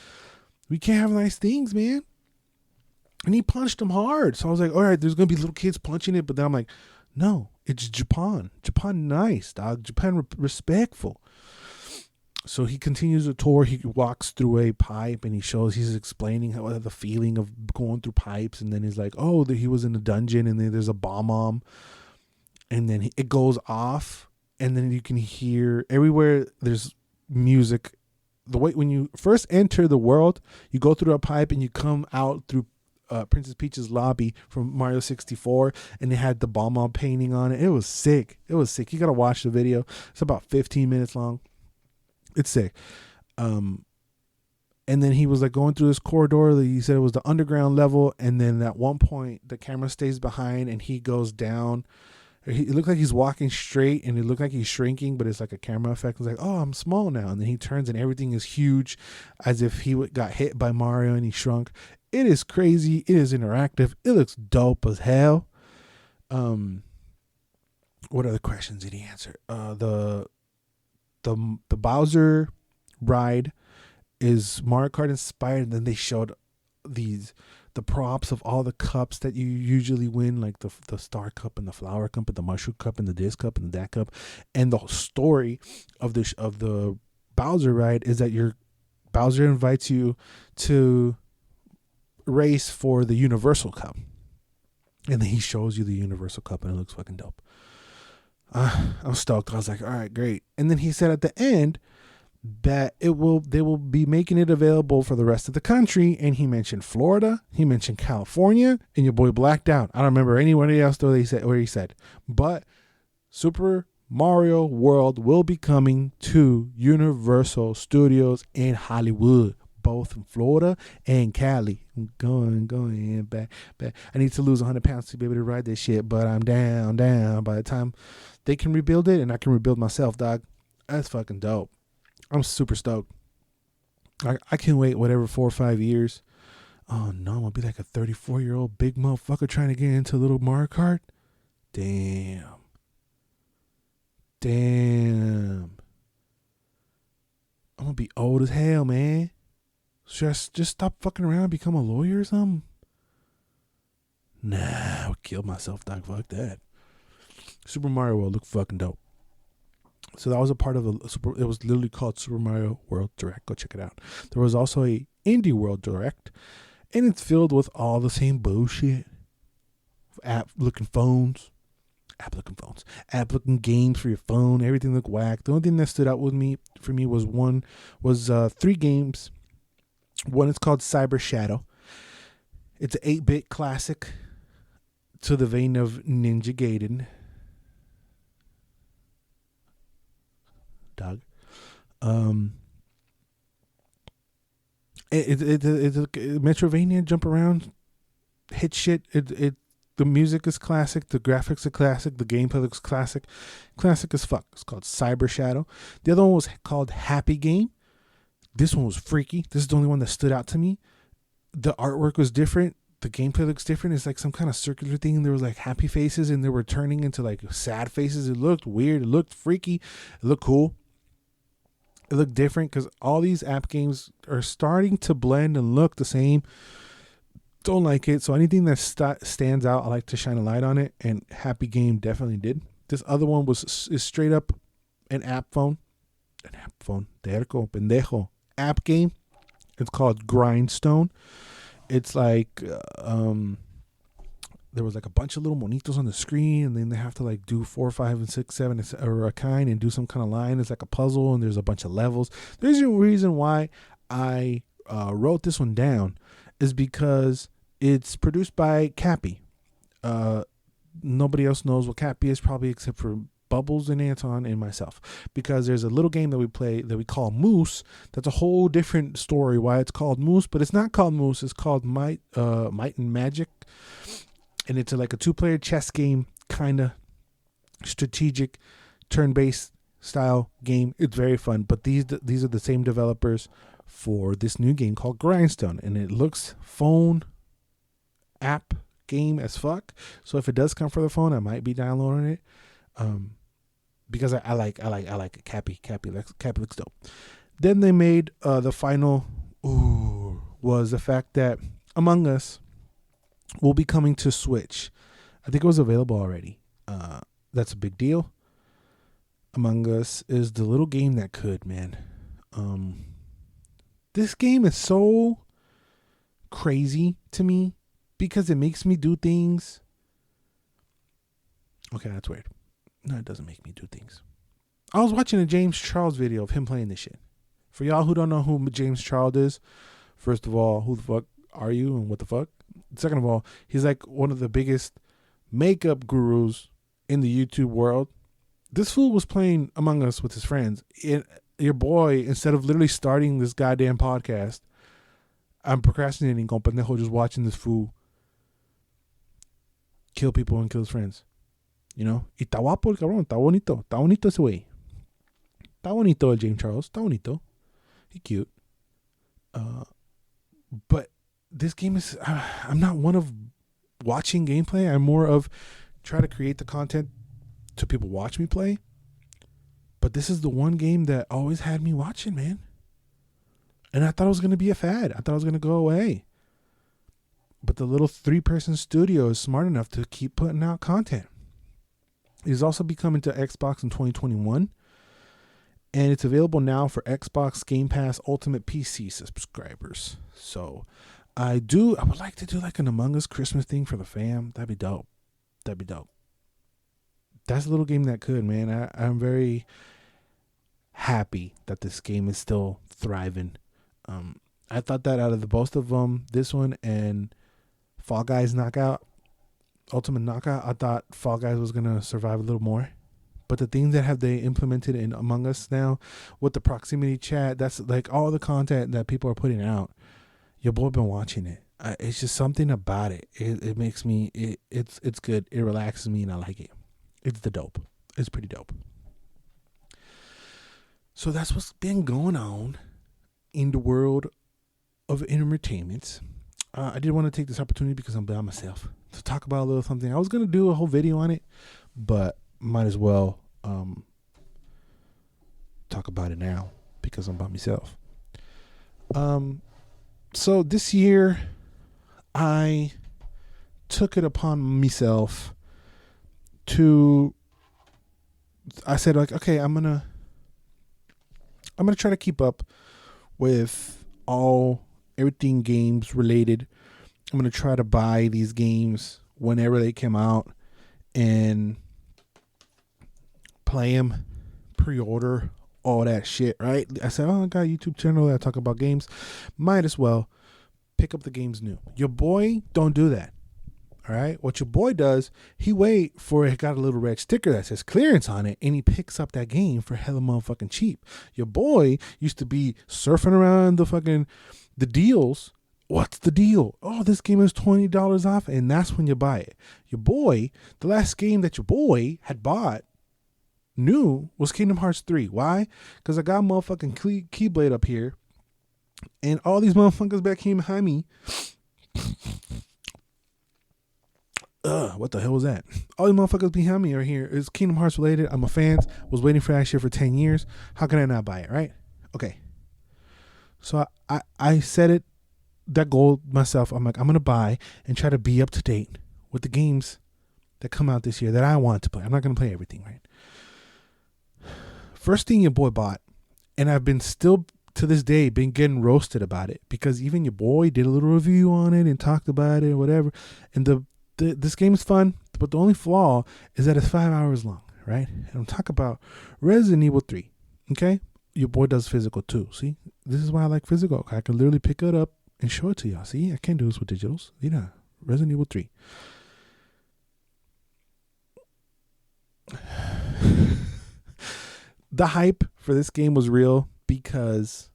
we can't have nice things, man. And he punched him hard. So I was like, all right, there's going to be little kids punching it. But then I'm like, no, it's Japan. Japan nice, dog. Japan respectful. So he continues the tour. He walks through a pipe and he's explaining how the feeling of going through pipes. And then he's like, oh, he was in a dungeon and then there's a bomb. And then it goes off. And then you can hear everywhere there's music. The way when you first enter the world, you go through a pipe and you come out through Princess Peach's lobby from Mario 64, and it had the bomb painting on it. It was sick. You gotta watch the video. It's about 15 minutes long. It's sick. And then he was like going through this corridor. He said it was the underground level, and then at one point the camera stays behind and he goes down. It looked like he's walking straight, and it looked like he's shrinking, but it's like a camera effect. It's like, oh, I'm small now. And then he turns, and everything is huge, as if he got hit by Mario and he shrunk. It is crazy. It is interactive. It looks dope as hell. What other questions did he answer? The Bowser ride is Mario Kart inspired, and then they showed the props of all the cups that you usually win, like the Star Cup and the Flower Cup and the Mushroom Cup and the this cup and that cup. And the story of the Bowser ride is that Bowser invites you to race for the Universal Cup, and then he shows you the Universal Cup, and it looks fucking dope. I'm stoked. I was like, all right, great. And then he said at the end that they will be making it available for the rest of the country, and he mentioned Florida, he mentioned California, and your boy blacked out. I don't remember anybody else though where he said, but Super Mario World will be coming to Universal Studios in Hollywood, both in Florida and Cali. I'm going back. I need to lose 100 pounds to be able to ride this shit, but I'm down. By the time they can rebuild it and I can rebuild myself, dog, that's fucking dope. I'm super stoked. I can't wait whatever 4 or 5 years. Oh no, I'm gonna be like a 34-year-old big motherfucker trying to get into a little Mario Kart. Damn. I'm gonna be old as hell, man. Should I just stop fucking around and become a lawyer or something? Nah, I would kill myself, dog. Fuck that. Super Mario World looked fucking dope. So that was a part of it was literally called Super Mario World Direct. Go check it out. There was also a Indie World Direct, and it's filled with all the same bullshit. App-looking games for your phone. Everything looked whack. The only thing that stood out for me was 3 games. One is called Cyber Shadow. It's an 8-bit classic to the vein of Ninja Gaiden. Dog. It's a Metrovania, jump around, hit shit. The music is classic, the graphics are classic, the gameplay looks classic as fuck. It's called Cyber Shadow. The other one was called Happy Game. This one was freaky. This is the only one that stood out to me. The artwork was different. The gameplay looks different. It's like some kind of circular thing. And there was like happy faces, and they were turning into like sad faces. It looked weird. It looked freaky. It looked cool. It looked different because all these app games are starting to blend and look the same. Don't like it. So anything that stands out, I like to shine a light on it. And Happy Game definitely did. This other one is straight up an app phone. Terco, pendejo. App game. It's called Grindstone. It's like there was like a bunch of little monitos on the screen, and then they have to like do 4, 5, and 6, 7 or a kind and do some kind of line. It's like a puzzle, and there's a bunch of levels. There's a reason why I wrote this one down is because it's produced by Cappy. Nobody else knows what Cappy is, probably except for Bubbles and Anton and myself, because there's a little game that we play that we call Moose. That's a whole different story why it's called Moose, but it's not called Moose. It's called Might and Magic, and it's like a 2-player chess game, kind of strategic, turn-based style game. It's very fun. But these are the same developers for this new game called Grindstone, and it looks phone app game as fuck. So if it does come for the phone, I might be downloading it, because I like it. Cappy looks dope. Then they made the final was the fact that Among Us will be coming to Switch. I think it was available already. That's a big deal. Among Us is the little game that could, man. This game is so crazy to me because it makes me do things. Okay, that's weird. No, it doesn't make me do things. I was watching a James Charles video of him playing this shit. For y'all who don't know who James Charles is, first of all, who the fuck are you and what the fuck? Second of all, he's like one of the biggest makeup gurus in the YouTube world. This fool was playing Among Us with his friends. Your boy, instead of literally starting this goddamn podcast, I'm procrastinating con pendejo just watching this fool kill people and kill his friends. You know? Y está guapo el cabrón. Está bonito. Está bonito ese güey. Está bonito el James Charles. Está bonito. He cute. But this game is... I'm not one of watching gameplay. I'm more of try to create the content so people watch me play. But this is the one game that always had me watching, man. And I thought it was going to be a fad. I thought it was going to go away. But the little 3-person studio is smart enough to keep putting out content. It is also be coming to Xbox in 2021. And it's available now for Xbox Game Pass Ultimate PC subscribers. So I would like to do like an Among Us Christmas thing for the fam. That'd be dope. That's a little game that could, man. I'm very happy that this game is still thriving. I thought that out of the both of them, this one and Fall Guys Ultimate Knockout, I thought Fall Guys was going to survive a little more. But the things that they implemented in Among Us now with the proximity chat, that's like all the content that people are putting out. Your boy been watching it. It's just something about it. It makes me, it's good. It relaxes me and I like it. It's the dope. It's pretty dope. So that's what's been going on in the world of entertainment. I did want to take this opportunity because I'm by myself to talk about a little something. I was going to do a whole video on it, but might as well talk about it now because I'm by myself. So this year I took it upon myself I said like, okay, I'm gonna try to keep up with everything games related. I'm gonna try to buy these games whenever they come out and play them, pre-order, all that shit, right? I said, I got a YouTube channel that I talk about games. Might as well pick up the games new. Your boy don't do that. All right. What your boy does, he wait for it got a little red sticker that says clearance on it, and he picks up that game for hella motherfucking cheap. Your boy used to be surfing around the deals. What's the deal? Oh, this game is $20 off, and that's when you buy it. Your boy, the last game that your boy had bought new was Kingdom Hearts 3. Why? Because I got a motherfucking Keyblade up here, and all these motherfuckers back here behind me. What the hell was that? All these motherfuckers behind me are here. It's Kingdom Hearts related. I'm a fan. Was waiting for that shit for 10 years. How can I not buy it, right? Okay. So I set it, that goal myself. I'm like, I'm going to buy and try to be up to date with the games that come out this year that I want to play. I'm not going to play everything, right? First thing your boy bought, and I've been still to this day been getting roasted about it because even your boy did a little review on it and talked about it or whatever. And this game is fun, but the only flaw is that it's 5 hours long, right? And I'm talking about Resident Evil 3, okay? Your boy does physical too, see? This is why I like physical. I can literally pick it up and show it to y'all, see? I can't do this with digitals. Resident Evil 3. The hype for this game was real because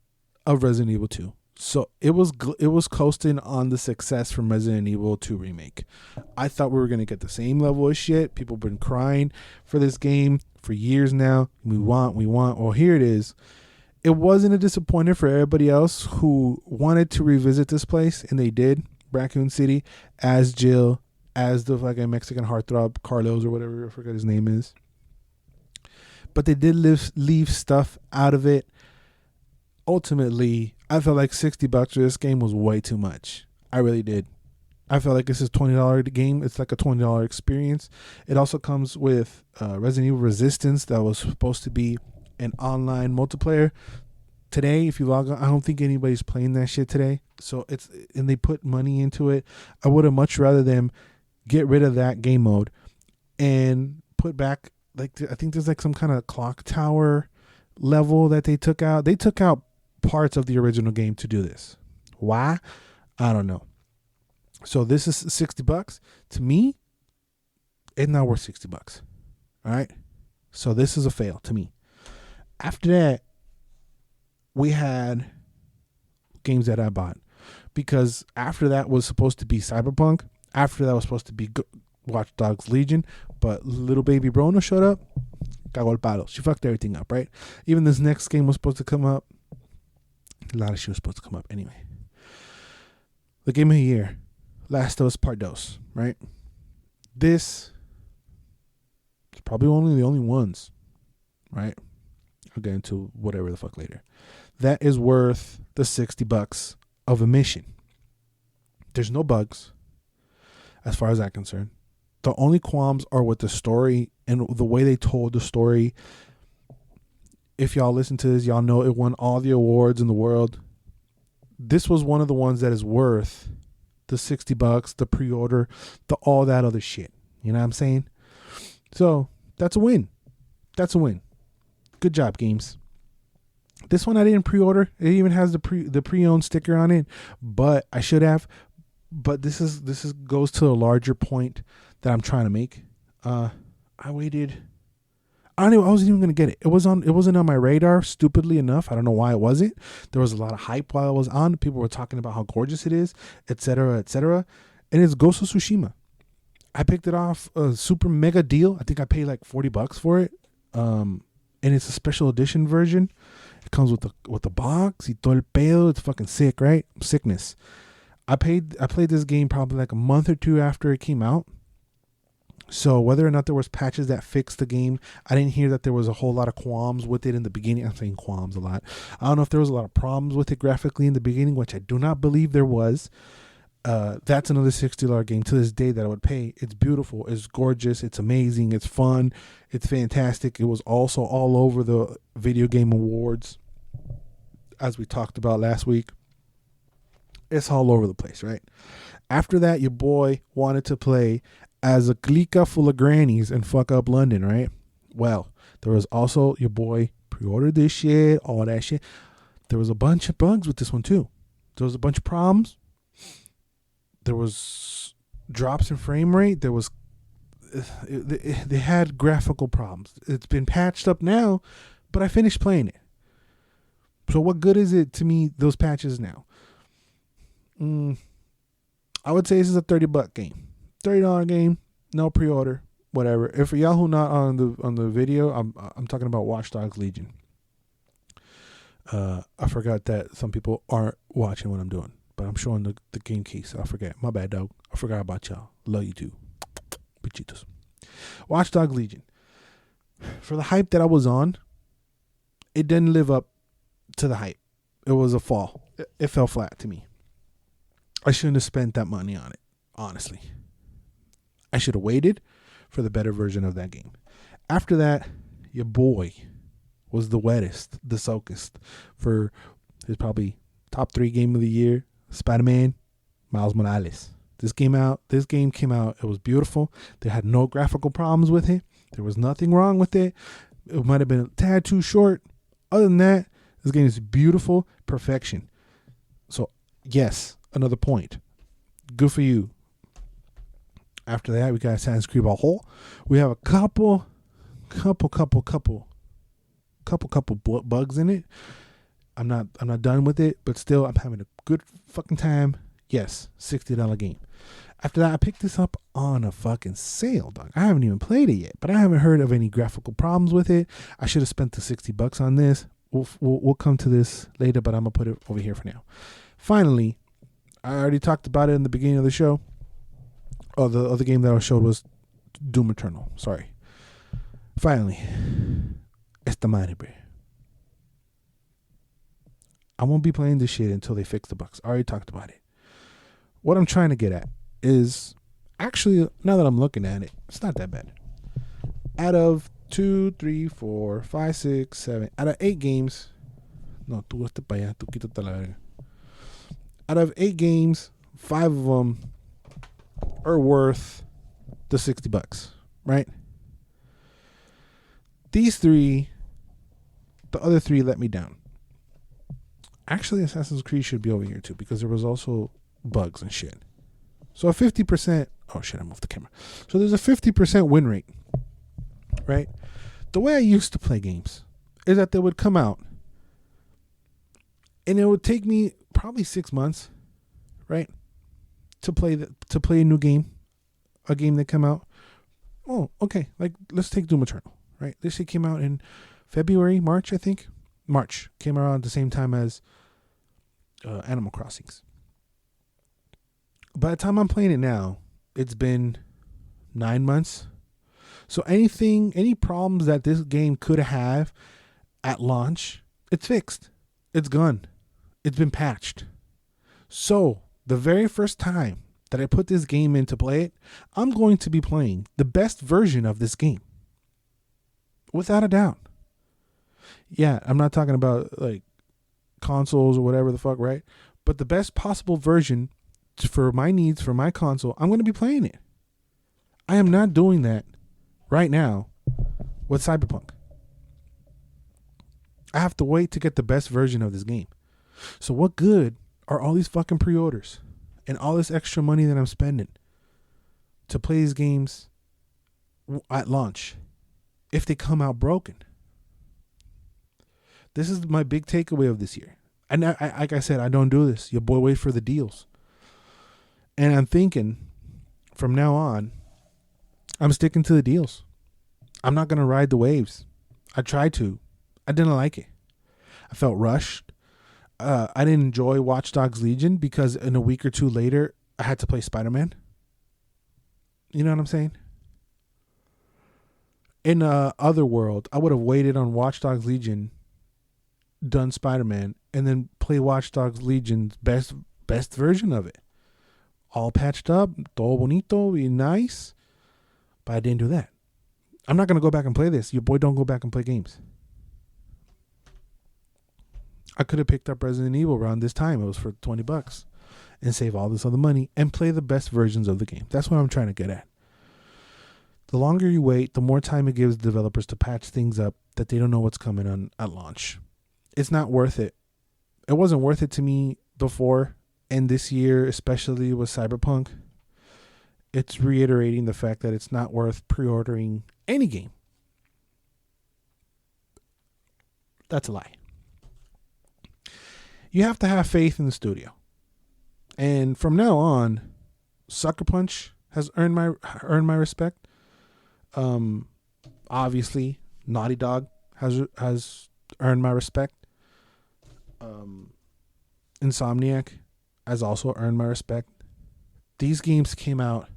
of Resident Evil 2. So it was coasting on the success from Resident Evil 2 remake. I thought we were going to get the same level of shit. People have been crying for this game for years now. We want. Well, here it is. It wasn't a disappointment for everybody else who wanted to revisit this place, and they did. Raccoon City, as Jill, as the fucking Mexican heartthrob Carlos or whatever, I forget his name is. But they did leave stuff out of it. Ultimately, I felt like $60 for this game was way too much. I really did. I felt like this is $20 game. It's like a $20 experience. It also comes with Resident Evil Resistance that was supposed to be an online multiplayer. Today, if you log on, I don't think anybody's playing that shit today. So and they put money into it. I would have much rather them get rid of that game mode and put back, like, I think there's like some kind of clock tower level that they took out. They took out parts of the original game to do this. Why? I don't know. So this is $60. To me, it's not worth $60. All right. So this is a fail to me. After that, we had games that I bought, because after that was supposed to be Cyberpunk. After that was supposed to be Watch Dogs Legion, but little baby Bruno showed up. Cagó el palo. She fucked everything up, right? Even this next game was supposed to come up. A lot of shit was supposed to come up anyway. The game of the year, Last of Us Part Dos, right? This is probably the only ones, right? I'll get into whatever the fuck later. That is worth the $60 of a mission. There's no bugs, as far as I'm concerned. The only qualms are with the story and the way they told the story. If y'all listen to this, y'all know it won all the awards in the world. This was one of the ones that is worth the $60, the pre-order, all that other shit. You know what I'm saying? So that's a win. That's a win. Good job, games. This one I didn't pre-order. It even has the pre-owned sticker on it, but I should have. But this goes to a larger point that I'm trying to make. I waited. I wasn't even gonna get it. It wasn't on my radar. Stupidly enough, I don't know why it wasn't. There was a lot of hype while it was on. People were talking about how gorgeous it is, etc., etc. And it's Ghost of Tsushima. I picked it off a super mega deal. I think I paid like $40 for it. And it's a special edition version. It comes with the box. Y todo el pedo. It's fucking sick, right? Sickness. I played this game probably like a month or two after it came out. So whether or not there was patches that fixed the game, I didn't hear that there was a whole lot of qualms with it in the beginning. I'm saying qualms a lot. I don't know if there was a lot of problems with it graphically in the beginning, which I do not believe there was. That's another $60 game to this day that I would pay. It's beautiful. It's gorgeous. It's amazing. It's fun. It's fantastic. It was also all over the video game awards, as we talked about last week. It's all over the place, right? After that, your boy wanted to play as a clique full of grannies and fuck up London, right? Well, there was also your boy pre-ordered this shit, all that shit. There was a bunch of bugs with this one too. There was a bunch of problems. There was drops in frame rate. There was they had graphical problems. It's been patched up now, but I finished playing it. So what good is it to me, those patches now? I would say this is a $30 game. $30 game, no pre-order, whatever. If for y'all who not on the video, I'm talking about Watch Dogs Legion. I forgot that some people aren't watching what I'm doing, but I'm showing the game case. I forget. My bad, dog. I forgot about y'all. Love you too. Bichitos. Watch Dogs Legion. For the hype that I was on, it didn't live up to the hype. It was a fall. It fell flat to me. I shouldn't have spent that money on it, honestly. I should have waited for the better version of that game. After that, your boy was the wettest, the soakest for his probably top 3 game of the year, Spider-Man, Miles Morales. This game came out. It was beautiful. They had no graphical problems with it. There was nothing wrong with it. It might have been a tad too short. Other than that, this game is beautiful, perfection. So, yes, another point. Good for you. After that, we got Assassin's Creed Valhalla. We have a couple couple bugs in it. I'm not done with it, but still I'm having a good fucking time. Yes, $60 game. After that, I picked this up on a fucking sale, dog. I haven't even played it yet, but I haven't heard of any graphical problems with it. I should have spent the $60 on this. We'll come to this later, but I'm gonna put it over here for now. Finally, I already talked about it in the beginning of the show. Oh, the other game that I showed was Doom Eternal. Sorry. Finally, esta madre, bro. I won't be playing this shit until they fix the bugs. I already talked about it. What I'm trying to get at is, actually, now that I'm looking at it, it's not that bad. Out of 2, 3, 4, 5, 6, 7, out of 8 games, no, tú vete para allá, tú quítate la verga. Out of 8 games, 5 of them are worth the $60, right? These 3, the other 3 let me down. Actually, Assassin's Creed should be over here too, because there was also bugs and shit. So a 50%, oh shit, I moved the camera. So there's a 50% win rate, right? The way I used to play games is that they would come out and it would take me probably 6 months, right? To play a new game, a game that come out. Oh, okay. Like, let's take Doom Eternal, right? This shit came out in February, March, I think. March came around at the same time as Animal Crossings. By the time I'm playing it now, it's been 9 months. So any problems that this game could have at launch, it's fixed. It's gone. It's been patched. So the very first time that I put this game in to play it, I'm going to be playing the best version of this game. Without a doubt. Yeah, I'm not talking about like consoles or whatever the fuck, right? But the best possible version for my needs, for my console, I'm going to be playing it. I am not doing that right now with Cyberpunk. I have to wait to get the best version of this game. So what good are all these fucking pre-orders and all this extra money that I'm spending to play these games at launch if they come out broken? This is my big takeaway of this year. And I, like I said, I don't do this. Your boy waits for the deals. And I'm thinking from now on, I'm sticking to the deals. I'm not going to ride the waves. I tried to. I didn't like it. I felt rushed. I didn't enjoy Watch Dogs Legion because in a week or two later, I had to play Spider-Man. You know what I'm saying? In other world, I would have waited on Watch Dogs Legion, done Spider-Man, and then play Watch Dogs Legion's best version of it. All patched up, todo bonito, be nice. But I didn't do that. I'm not going to go back and play this. Your boy don't go back and play games. I could have picked up Resident Evil around this time. It was for $20 and save all this other money and play the best versions of the game. That's what I'm trying to get at. The longer you wait, the more time it gives developers to patch things up that they don't know what's coming on at launch. It's not worth it. It wasn't worth it to me before, and this year, especially with Cyberpunk, it's reiterating the fact that it's not worth pre-ordering any game. That's a lie. You have to have faith in the studio. And from now on, Sucker Punch has earned my respect. Obviously, Naughty Dog has earned my respect. Insomniac has also earned my respect. These games came out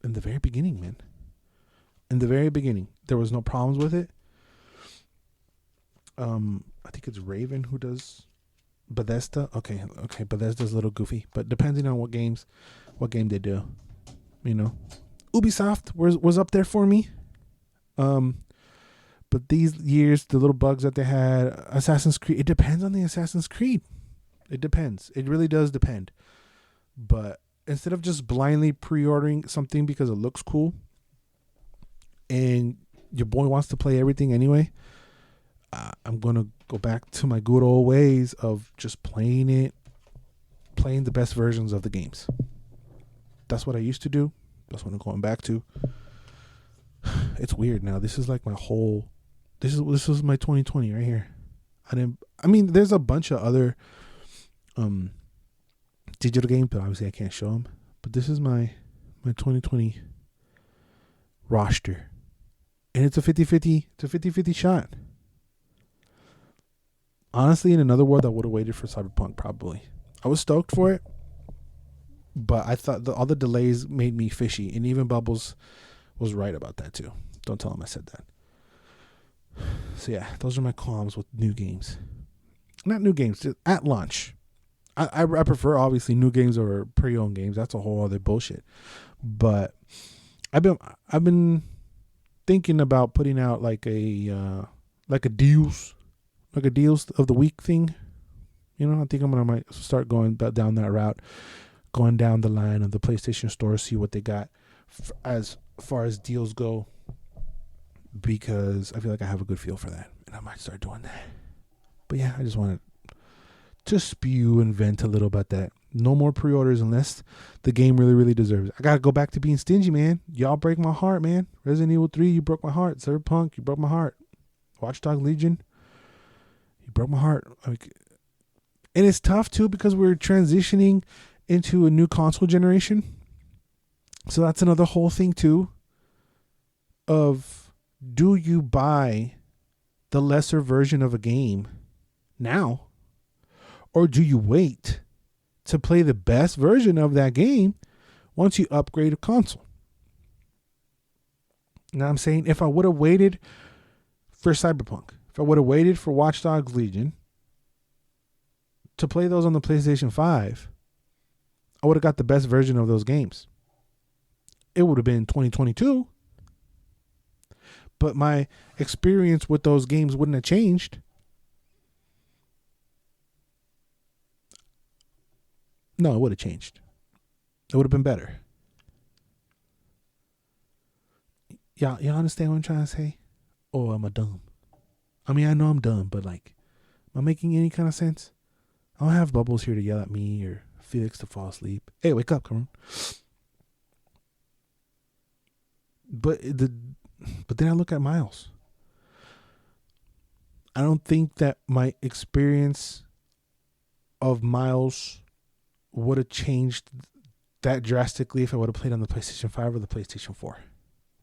in the very beginning, man. In the very beginning, there was no problems with it. I think it's Raven who does Bethesda. Okay, Bethesda's a little goofy, but depending on what game they do, you know. Ubisoft was up there for me. But these years, the little bugs that they had, Assassin's Creed, it depends on the Assassin's Creed. It depends. It really does depend. But instead of just blindly pre-ordering something because it looks cool and your boy wants to play everything anyway, I'm going to go back to my good old ways of just playing the best versions of the games. That's what I used to do. That's what I'm going back to. It's weird now. This is like my whole This was my 2020 right here. I mean, there's a bunch of other digital games, but obviously I can't show them. But this is my 2020 roster. And it's a 50-50 shot. Honestly, in another world, I would have waited for Cyberpunk probably. I was stoked for it, but I thought all the delays made me fishy, and even Bubbles was right about that too. Don't tell him I said that. So yeah, those are my qualms with new games. Not new games, just at launch. I prefer obviously new games over pre-owned games. That's a whole other bullshit. But I've been thinking about putting out like a deals of the week thing. You know, I think might start going down that route, going down the line of the PlayStation Store, see what they got as far as deals go, because I feel like I have a good feel for that, and I might start doing that. But yeah, I just wanted to spew and vent a little about that. No more pre-orders unless the game really, really deserves it. I gotta go back to being stingy, man. Y'all break my heart, man. Resident Evil 3, you broke my heart. Cyberpunk, you broke my heart. Watch Dogs Legion, you broke my heart. Like, and it's tough too because we're transitioning into a new console generation. So that's another whole thing too. Of, do you buy the lesser version of a game now, or do you wait to play the best version of that game once you upgrade a console? Now I'm saying, if I would have waited for Cyberpunk, if I would have waited for Watch Dogs Legion to play those on the PlayStation 5, I would have got the best version of those games. It would have been 2022, but my experience with those games wouldn't have changed. No, it would have changed. It would have been better. Y'all understand what I'm trying to say? Or am I dumb? I mean, I know I'm dumb, but like, am I making any kind of sense? I don't have Bubbles here to yell at me or Felix to fall asleep. Hey, wake up, come on. But then I look at Miles. I don't think that my experience of Miles would have changed that drastically if I would have played on the PlayStation 5 or the PlayStation 4.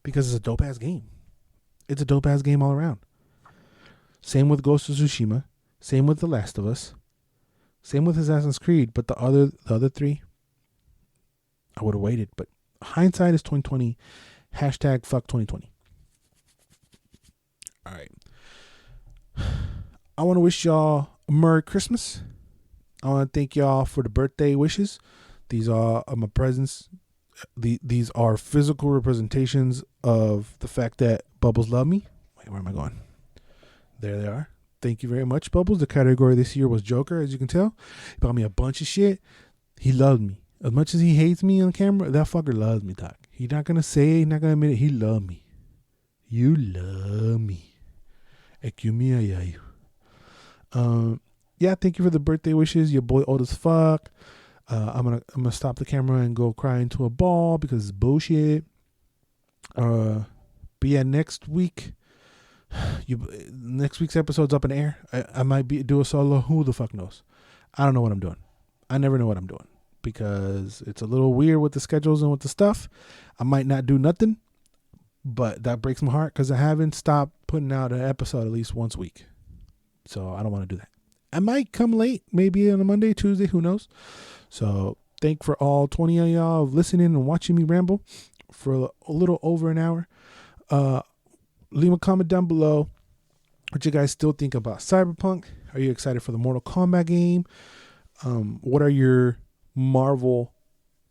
Because it's a dope-ass game. It's a dope-ass game all around. Same with Ghost of Tsushima. Same with The Last of Us. Same with Assassin's Creed. But the other three, I would have waited. But hindsight is 2020. Hashtag fuck 2020. All right. I want to wish y'all a Merry Christmas. I want to thank y'all for the birthday wishes. These are my presents. These are physical representations of the fact that Bubbles love me. Wait, where am I going? There they are. Thank you very much, Bubbles. The category this year was Joker, as you can tell. He bought me a bunch of shit. He loved me. As much as he hates me on camera, that fucker loves me, Doc. He's not going to say it. He's not going to admit it. He loved me. You love me. Yeah, thank you for the birthday wishes. Your boy old as fuck. I'm gonna stop the camera and go cry into a ball because it's bullshit. But yeah, next week's episode's up in the air. I might do a solo. Who the fuck knows? I don't know what I'm doing. I never know what I'm doing because it's a little weird with the schedules and with the stuff. I might not do nothing, but that breaks my heart because I haven't stopped putting out an episode at least once a week. So I don't want to do that. I might come late, maybe on a Monday, Tuesday, who knows? So thank for all 20 of y'all listening and watching me ramble for a little over an hour. Leave a comment down below what you guys still think about Cyberpunk. Are you excited for the Mortal Kombat game? What are your Marvel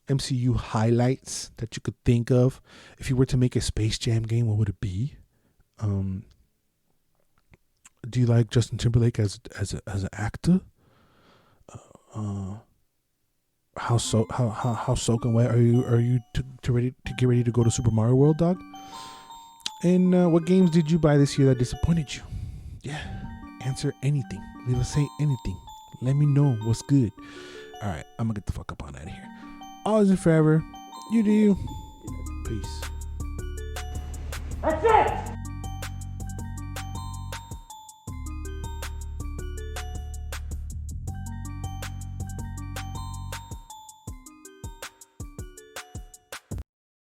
MCU highlights that you could think of? If you were to make a Space Jam game, what would it be? Do you like Justin Timberlake as an actor? How soaking wet are you ready to get ready to go to Super Mario World, dog? And what games did you buy this year that disappointed you? Yeah, answer anything. Leave us say anything. Let me know what's good. All right, I'm gonna get the fuck up on out of here. Always and forever, you do you. Peace. That's it!